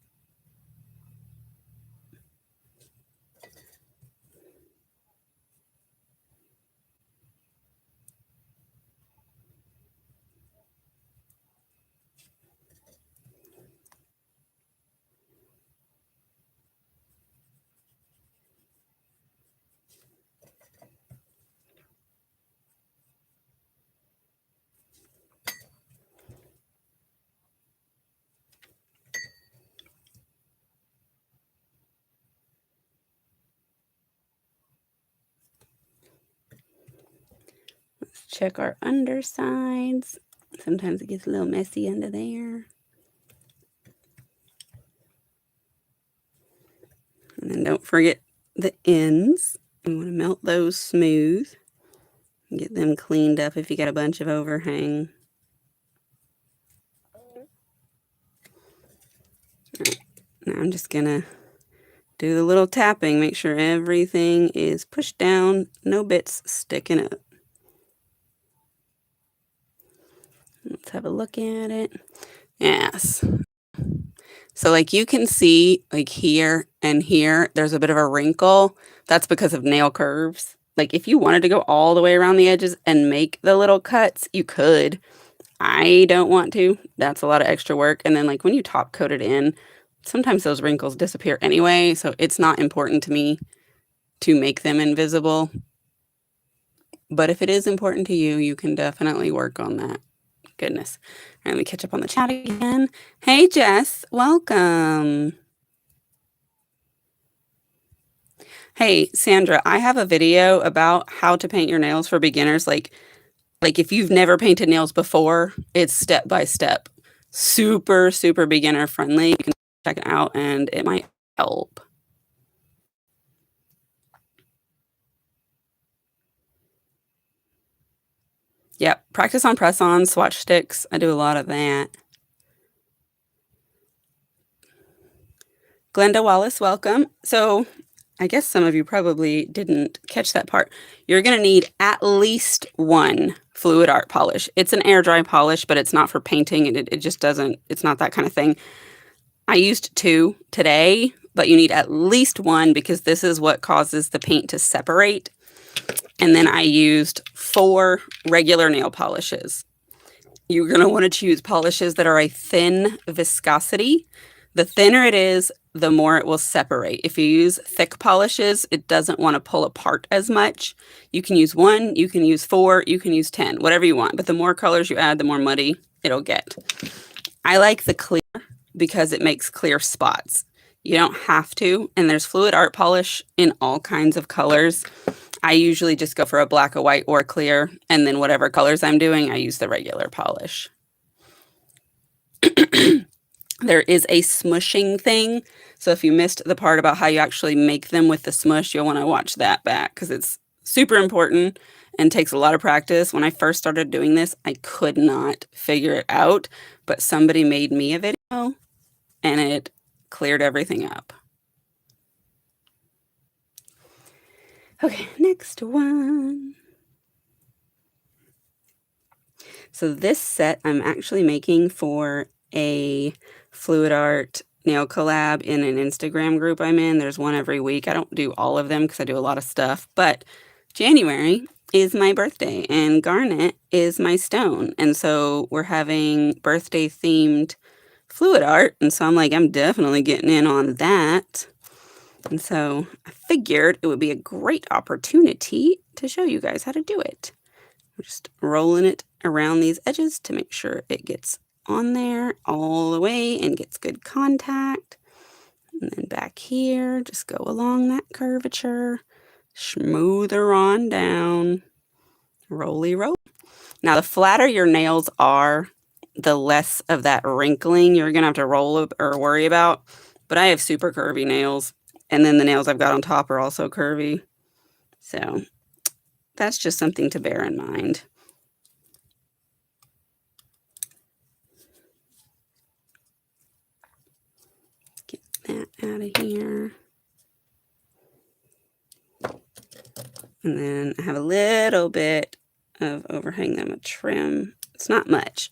Let's check our undersides. Sometimes it gets a little messy under there. And then don't forget the ends. You want to melt those smooth. Get them cleaned up if you got a bunch of overhang. Right. Now I'm just gonna do the little tapping, make sure everything is pushed down, no bits sticking up. Let's have a look at it. Yes. So like you can see like here and here, there's a bit of a wrinkle. That's because of nail curves. Like if you wanted to go all the way around the edges and make the little cuts, you could. I don't want to. That's a lot of extra work. And then like when you top coat it in, sometimes those wrinkles disappear anyway. So it's not important to me to make them invisible. But if it is important to you, you can definitely work on that. Goodness. All right, let me catch up on the chat again. Hey, Jess, welcome. Hey, Sandra, I have a video about how to paint your nails for beginners. Like if you've never painted nails before, it's step by step. Super, super beginner friendly. You can check it out and it might help. Yep, practice on press-ons, swatch sticks. I do a lot of that. Glenda Wallace, welcome. So I guess some of you probably didn't catch that part. You're going to need at least one fluid art polish. It's an air dry polish, but it's not for painting. It just doesn't, it's not that kind of thing. I used 2 today, but you need at least one because this is what causes the paint to separate. And then I used 4 regular nail polishes. You're going to want to choose polishes that are a thin viscosity. The thinner it is, the more it will separate. If you use thick polishes, it doesn't want to pull apart as much. You can use 1, you can use 4, you can use 10, whatever you want. But the more colors you add, the more muddy it'll get. I like the clear because it makes clear spots. You don't have to, and there's fluid art polish in all kinds of colors. I usually just go for a black, a white, or a clear, and then whatever colors I'm doing, I use the regular polish. There is a smushing thing, so if you missed the part about how you actually make them with the smush, you'll want to watch that back because it's super important and takes a lot of practice. When I first started doing this, I could not figure it out, but somebody made me a video and it cleared everything up. Okay, next one. So this set I'm actually making for a fluid art nail collab in an Instagram group I'm in. There's one every week. I don't do all of them because I do a lot of stuff, but January is my birthday and garnet is my stone. And so we're having birthday themed fluid art. And so I'm like, I'm definitely getting in on that. And so I figured it would be a great opportunity to show you guys how to do it. We're just rolling it around these edges to make sure it gets on there all the way and gets good contact. And then back here, just go along that curvature, smooth her on down, roly roll. Now, the flatter your nails are, the less of that wrinkling you're going to have to roll or worry about. But I have super curvy nails, and then the nails I've got on top are also curvy. So that's just something to bear in mind. Get that out of here. And then I have a little bit of overhang that I'm going to trim. It's not much,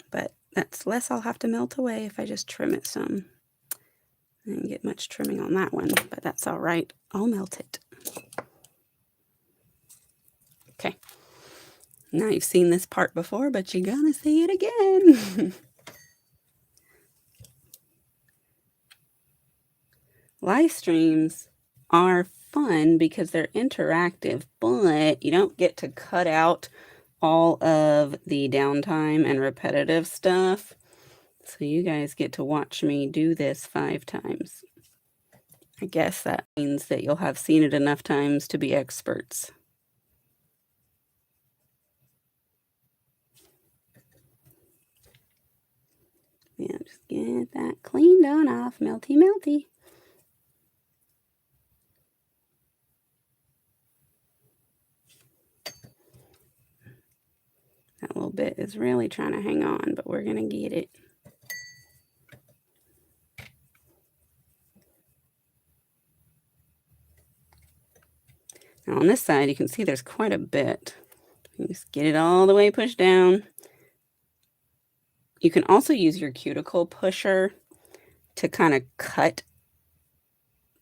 but that's less I'll have to melt away if I just trim it some. I didn't get much trimming on that one, but that's all right. I'll melt it. Okay. Now you've seen this part before, but you're gonna see it again. Live streams are fun because they're interactive, but you don't get to cut out all of the downtime and repetitive stuff. So you guys get to watch me do this 5 times. I guess that means that you'll have seen it enough times to be experts. Yeah, just get that cleaned on off, melty, melty. That little bit is really trying to hang on, but we're going to get it. Now on this side, you can see there's quite a bit. You just get it all the way pushed down. You can also use your cuticle pusher to kind of cut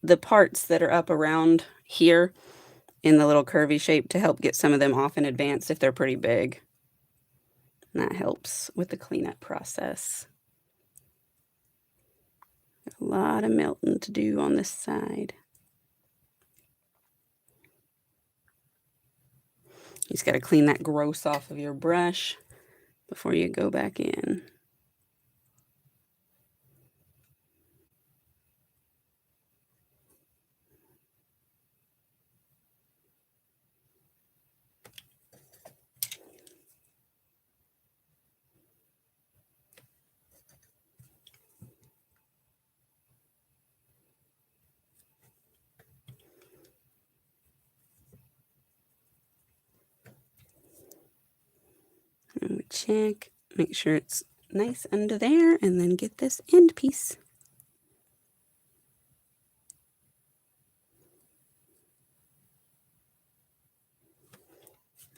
the parts that are up around here in the little curvy shape to help get some of them off in advance if they're pretty big. And that helps with the cleanup process. A lot of melting to do on this side. You just got to clean that gross off of your brush before you go back in. And we check, make sure it's nice under there, and then get this end piece.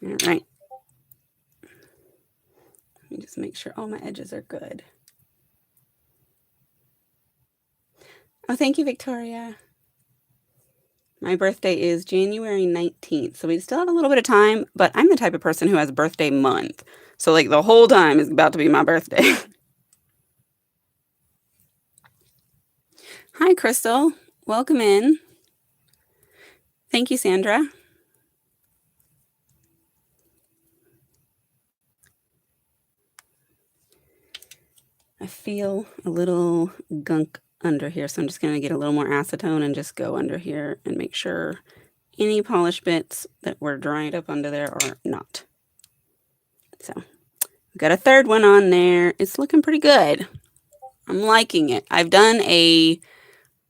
All right. Let me just make sure all my edges are good. Oh, thank you, Victoria. My birthday is January 19th, so we still have a little bit of time, but I'm the type of person who has birthday month. So like the whole time is about to be my birthday. Hi, Crystal. Welcome in. Thank you, Sandra. I feel a little gunk under here. So I'm just going to get a little more acetone and just go under here and make sure any polish bits that were dried up under there are not. So I've got a third one on there. It's looking pretty good. I'm liking it. I've done a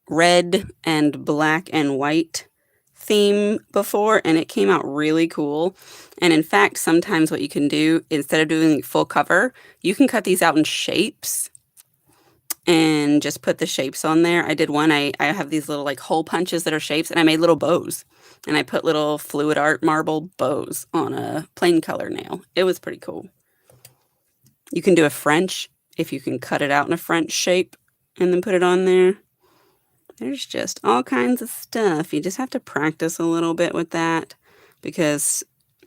red and black and white theme before, and it came out really cool. And in fact, sometimes what you can do, instead of doing full cover, you can cut these out in shapes and just put the shapes on there. I did one, I have these little like hole punches that are shapes, and I made little bows. And I put little fluid art marble bows on a plain color nail. It was pretty cool. You can do a French if you can cut it out in a French shape and then put it on there. There's just all kinds of stuff. You just have to practice a little bit with that, because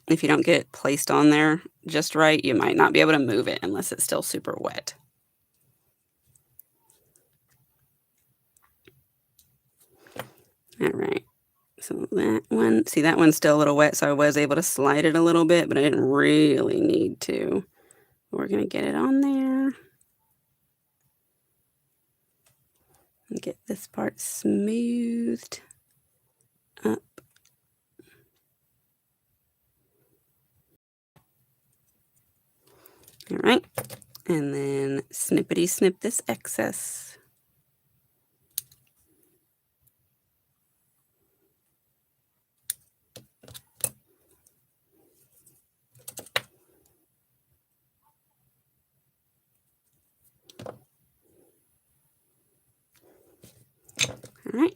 if you don't get it placed on there just right, you might not be able to move it unless it's still super wet. All right. So that one, see, that one's still a little wet, so I was able to slide it a little bit, but I didn't really need to. We're going to get it on there and get this part smoothed up. All right. And then snippety snip this excess. All right,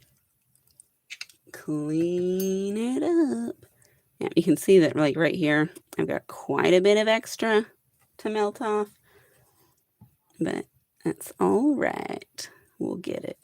clean it up. Yeah, you can see that like right here, I've got quite a bit of extra to melt off, but that's all right. We'll get it.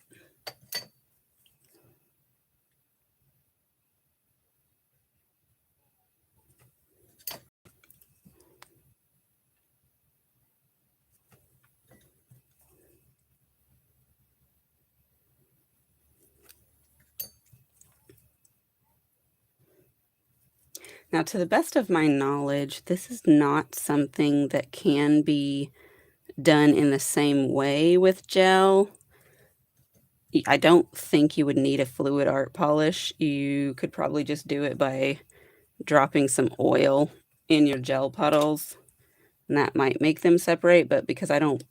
Now, to the best of my knowledge, this is not something that can be done in the same way with gel. I don't think you would need a fluid art polish. You could probably just do it by dropping some oil in your gel puddles, and that might make them separate, but because I don't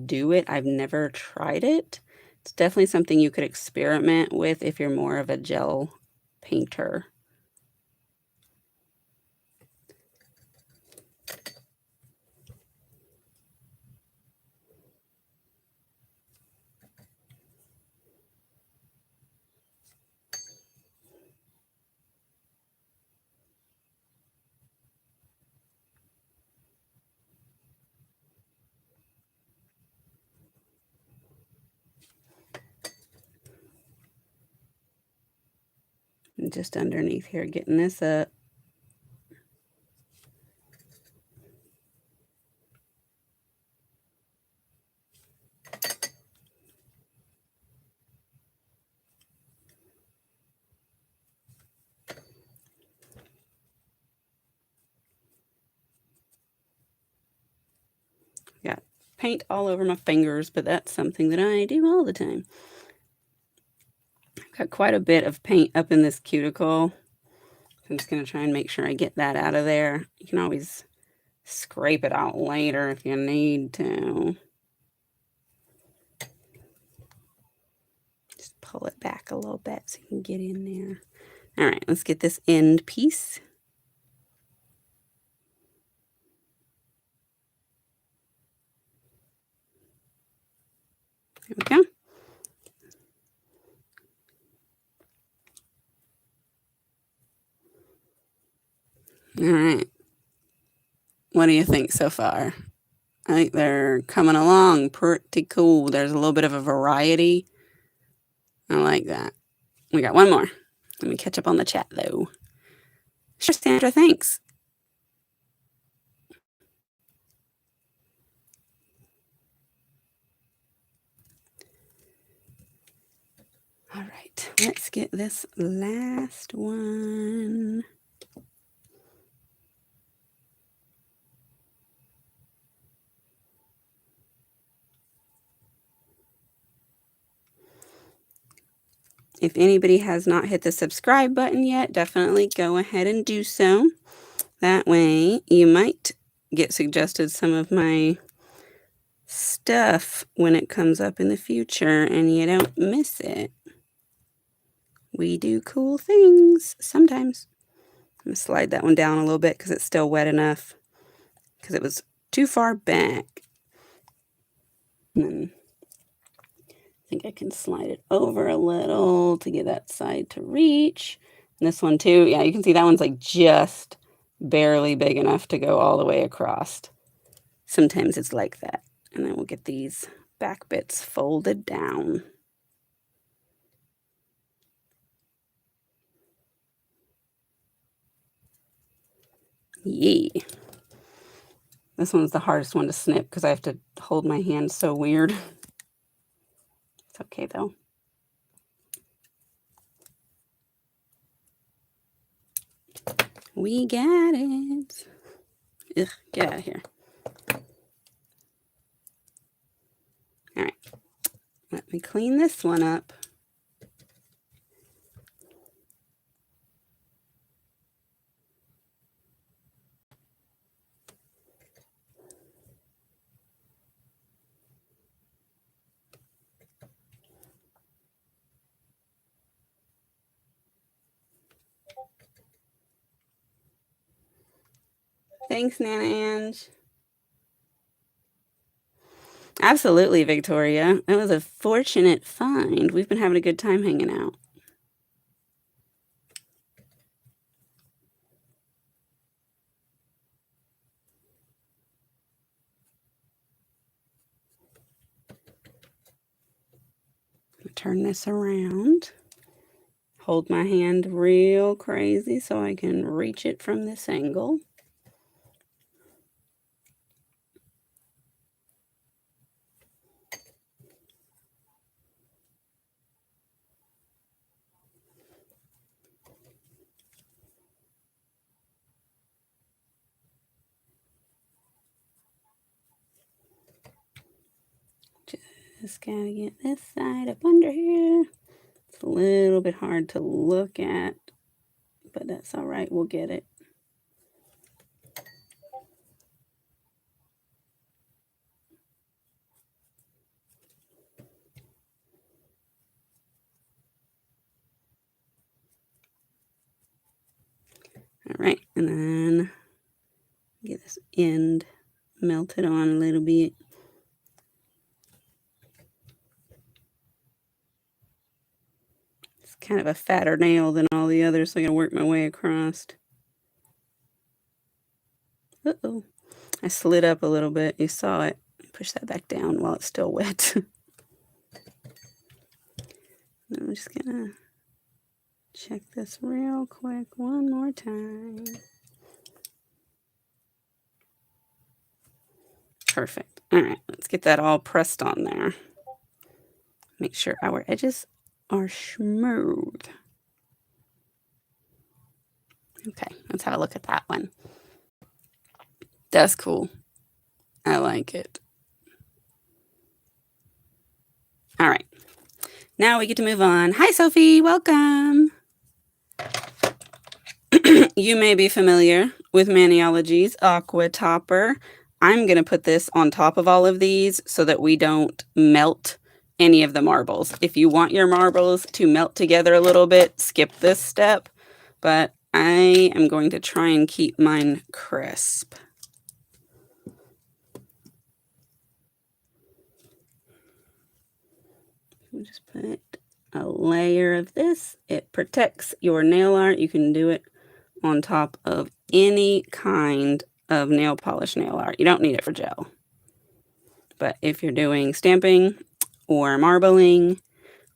do it, I've never tried it. It's definitely something you could experiment with if you're more of a gel painter. And just underneath here, getting this up. Got paint all over my fingers, but that's something that I do all the time. I've got quite a bit of paint up in this cuticle. I'm just going to try and make sure I get that out of there. You can always scrape it out later if you need to. Just pull it back a little bit so you can get in there. All right, let's get this end piece. There we go. All right. What do you think so far? I think they're coming along pretty cool. There's a little bit of a variety. I like that. We got one more. Let me catch up on the chat, though. Sure, Sandra, thanks. All right, let's get this last one. If anybody has not hit the subscribe button yet, definitely go ahead and do so. That way you might get suggested some of my stuff when it comes up in the future and you don't miss it. We do cool things sometimes. I'm going to slide that one down a little bit because it's still wet enough because it was too far back. And then I think I can slide it over a little to get that side to reach. And this one too, yeah, you can see that one's like just barely big enough to go all the way across. Sometimes it's like that. And then we'll get these back bits folded down. Yay. This one's the hardest one to snip because I have to hold my hand so weird. It's okay though. We got it. Ugh, get out of here. All right, let me clean this one up. Thanks, Nana Ange. Absolutely, Victoria. That was a fortunate find. We've been having a good time hanging out. Turn this around. Hold my hand real crazy so I can reach it from this angle. Just gotta get this side up under here. It's a little bit hard to look at, but that's all right. We'll get it. All right, and then get this end melted on a little bit. It's kind of a fatter nail than all the others, so I'm gonna work my way across. Uh-oh, I slid up a little bit. You saw it. Push that back down while it's still wet. I'm just gonna check this real quick one more time. Perfect. All right, let's get that all pressed on there. Make sure our edges are smooth. Okay, let's have a look at that one. That's cool. I like it. All right, now we get to move on. Hi, Sophie, welcome. You may be familiar with Maniology's Aqua Topper. I'm going to put this on top of all of these so that we don't melt any of the marbles. If you want your marbles to melt together a little bit, skip this step, but I am going to try and keep mine crisp. We'll just put a layer of this. It protects your nail art. You can do it on top of any kind of nail polish nail art. You don't need it for gel. But if you're doing stamping or marbling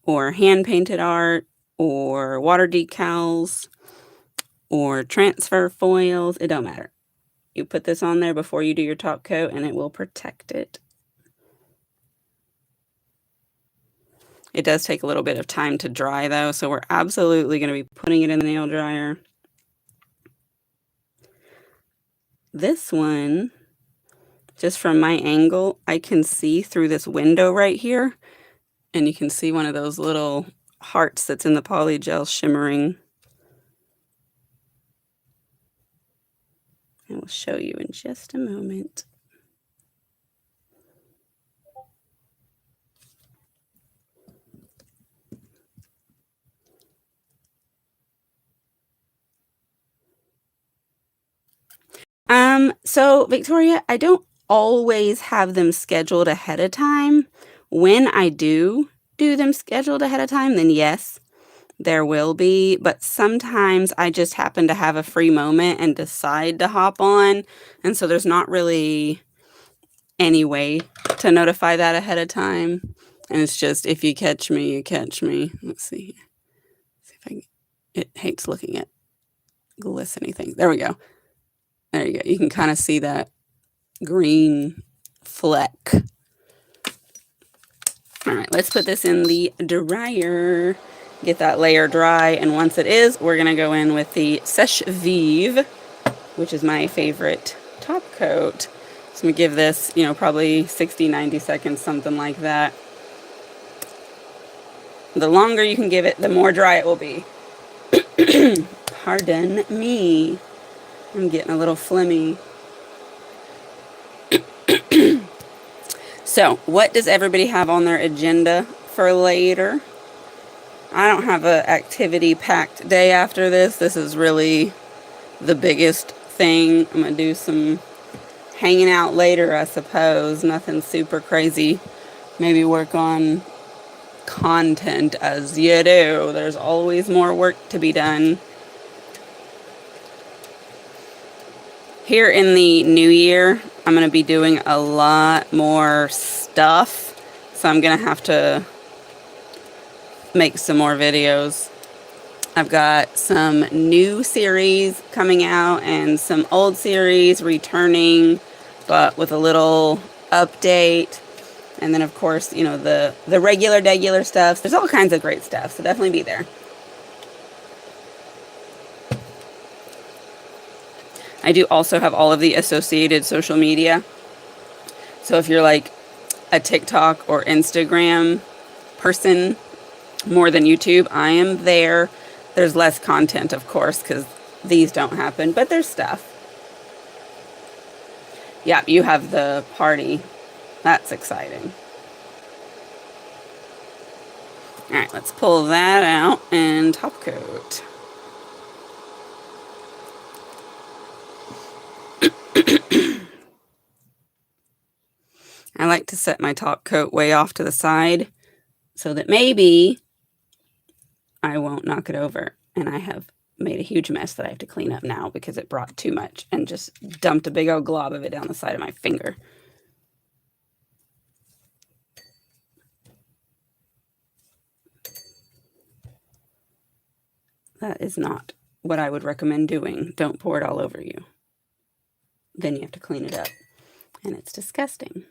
or hand painted art or water decals or transfer foils, it don't matter. You put this on there before you do your top coat and it will protect it. It does take a little bit of time to dry though, so we're absolutely going to be putting it in the nail dryer. This one, just from my angle, I can see through this window right here, and you can see one of those little hearts that's in the polygel shimmering. I will show you in just a moment. So Victoria, I don't always have them scheduled ahead of time. When I do them scheduled ahead of time, then yes, there will be, but sometimes I just happen to have a free moment and decide to hop on, and so there's not really any way to notify that ahead of time. And it's just, if you catch me, you catch me. Let's see. See if I can, it hates looking at glistening things. There we go. There you go. You can kind of see that green fleck. All right, let's put this in the dryer, get that layer dry, and once it is, we're gonna go in with the Sèche Vive, which is my favorite top coat. So I'm gonna give this, probably 60, 90 seconds, something like that. The longer you can give it, the more dry it will be. Pardon me. I'm getting a little phlegmy. So, what does everybody have on their agenda for later? I don't have an activity-packed day after this. This is really the biggest thing. I'm going to do some hanging out later, I suppose. Nothing super crazy. Maybe work on content as you do. There's always more work to be done. Here in the new year, I'm going to be doing a lot more stuff. So I'm going to have to make some more videos. I've got some new series coming out and some old series returning, but with a little update. And then, of course, the regular stuff. There's all kinds of great stuff, so definitely be there. I do also have all of the associated social media. So if you're like a TikTok or Instagram person more than YouTube, I am there. There's less content, of course, because these don't happen, but there's stuff. Yeah, you have the party. That's exciting. All right, let's pull that out and top coat. I like to set my top coat way off to the side so that maybe I won't knock it over. And I have made a huge mess that I have to clean up now because it brought too much and just dumped a big old glob of it down the side of my finger. That is not what I would recommend doing. Don't pour it all over you. Then you have to clean it up. And it's disgusting.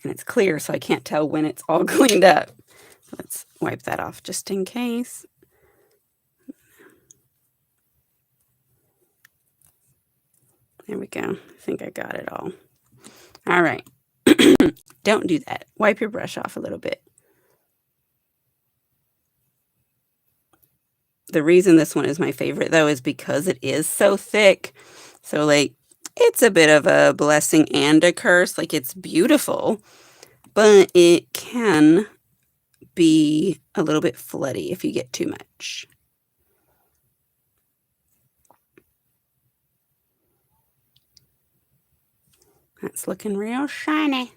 And it's clear, so I can't tell when it's all cleaned up. Let's wipe that off just in case. There we go. I think I got it all. All right. Don't do that. Wipe your brush off a little bit. The reason this one is my favorite, though, is because it is so thick. So, it's a bit of a blessing and a curse. It's beautiful, but it can be a little bit floody if you get too much. That's looking real shiny.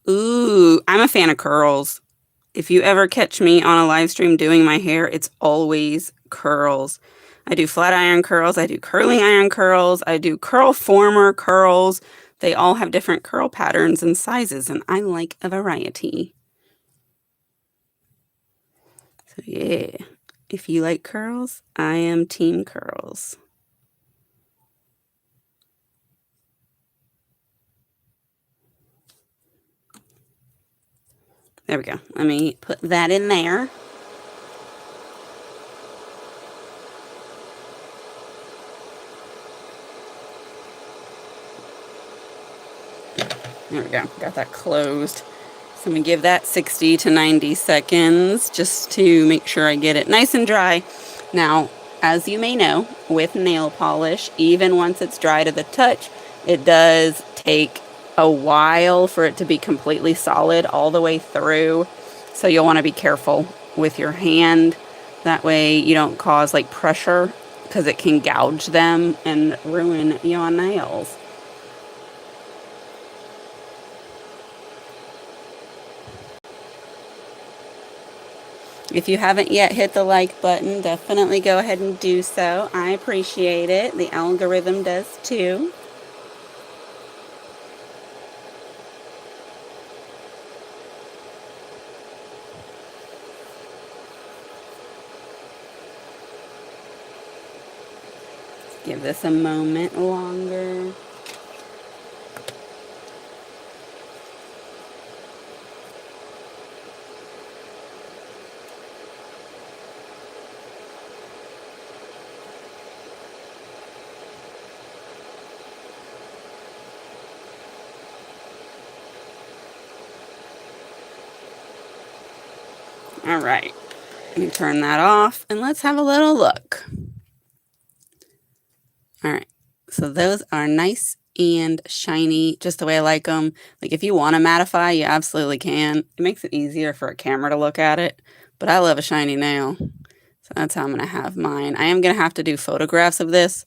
Ooh, I'm a fan of curls. If you ever catch me on a live stream doing my hair, it's always curls. I do flat iron curls, I do curling iron curls, I do curl former curls. They all have different curl patterns and sizes, and I like a variety. So yeah, if you like curls, I am team curls. There we go. Let me put that in there. There we go, got that closed. So I'm gonna give that 60 to 90 seconds just to make sure I get it nice and dry. Now, as you may know, with nail polish, even once it's dry to the touch, it does take a while for it to be completely solid all the way through. So you'll want to be careful with your hand. That way you don't cause like pressure, because it can gouge them and ruin your nails. If you haven't yet hit the like button, definitely go ahead and do so. I appreciate it. The algorithm does too. Give this a moment longer. All right, let me turn that off and let's have a little look. All right, so those are nice and shiny, just the way I like them. Like if you want to mattify, you absolutely can. It makes it easier for a camera to look at it, but I love a shiny nail. So that's how I'm going to have mine. I am going to have to do photographs of this,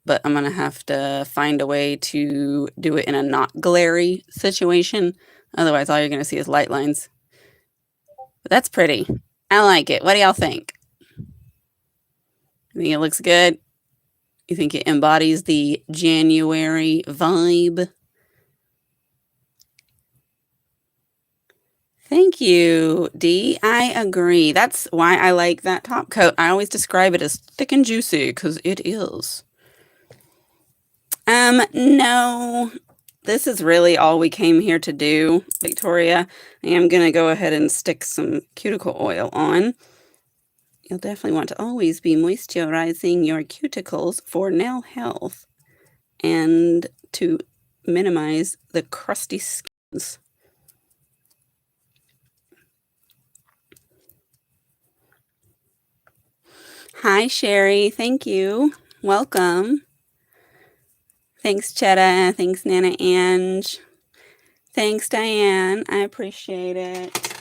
but I'm going to have to find a way to do it in a not glary situation. Otherwise, all you're going to see is light lines. But that's pretty. I like it. What do y'all think? You think it looks good? You think it embodies the January vibe? Thank you, Dee. I agree. That's why I like that top coat. I always describe it as thick and juicy, because it is. No. This is really all we came here to do, Victoria. I am going to go ahead and stick some cuticle oil on. You'll definitely want to always be moisturizing your cuticles for nail health and to minimize the crusty skins. Hi, Sherry. Thank you. Welcome. Thanks, Chetta. Thanks, Nana Ange. Thanks, Diane. I appreciate it.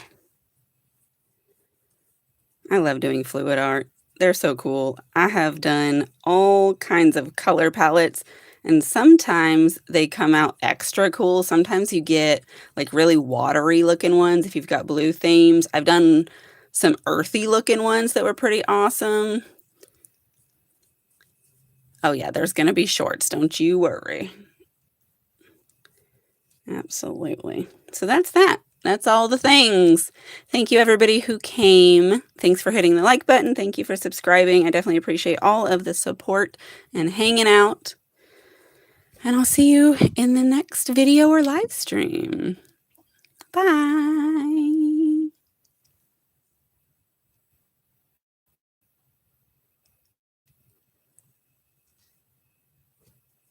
I love doing fluid art. They're so cool. I have done all kinds of color palettes, and sometimes they come out extra cool. Sometimes you get like really watery looking ones if you've got blue themes. I've done some earthy looking ones that were pretty awesome. Oh yeah, there's going to be shorts. Don't you worry. Absolutely. So that's that. That's all the things. Thank you, everybody who came. Thanks for hitting the like button. Thank you for subscribing. I definitely appreciate all of the support and hanging out. And I'll see you in the next video or live stream. Bye.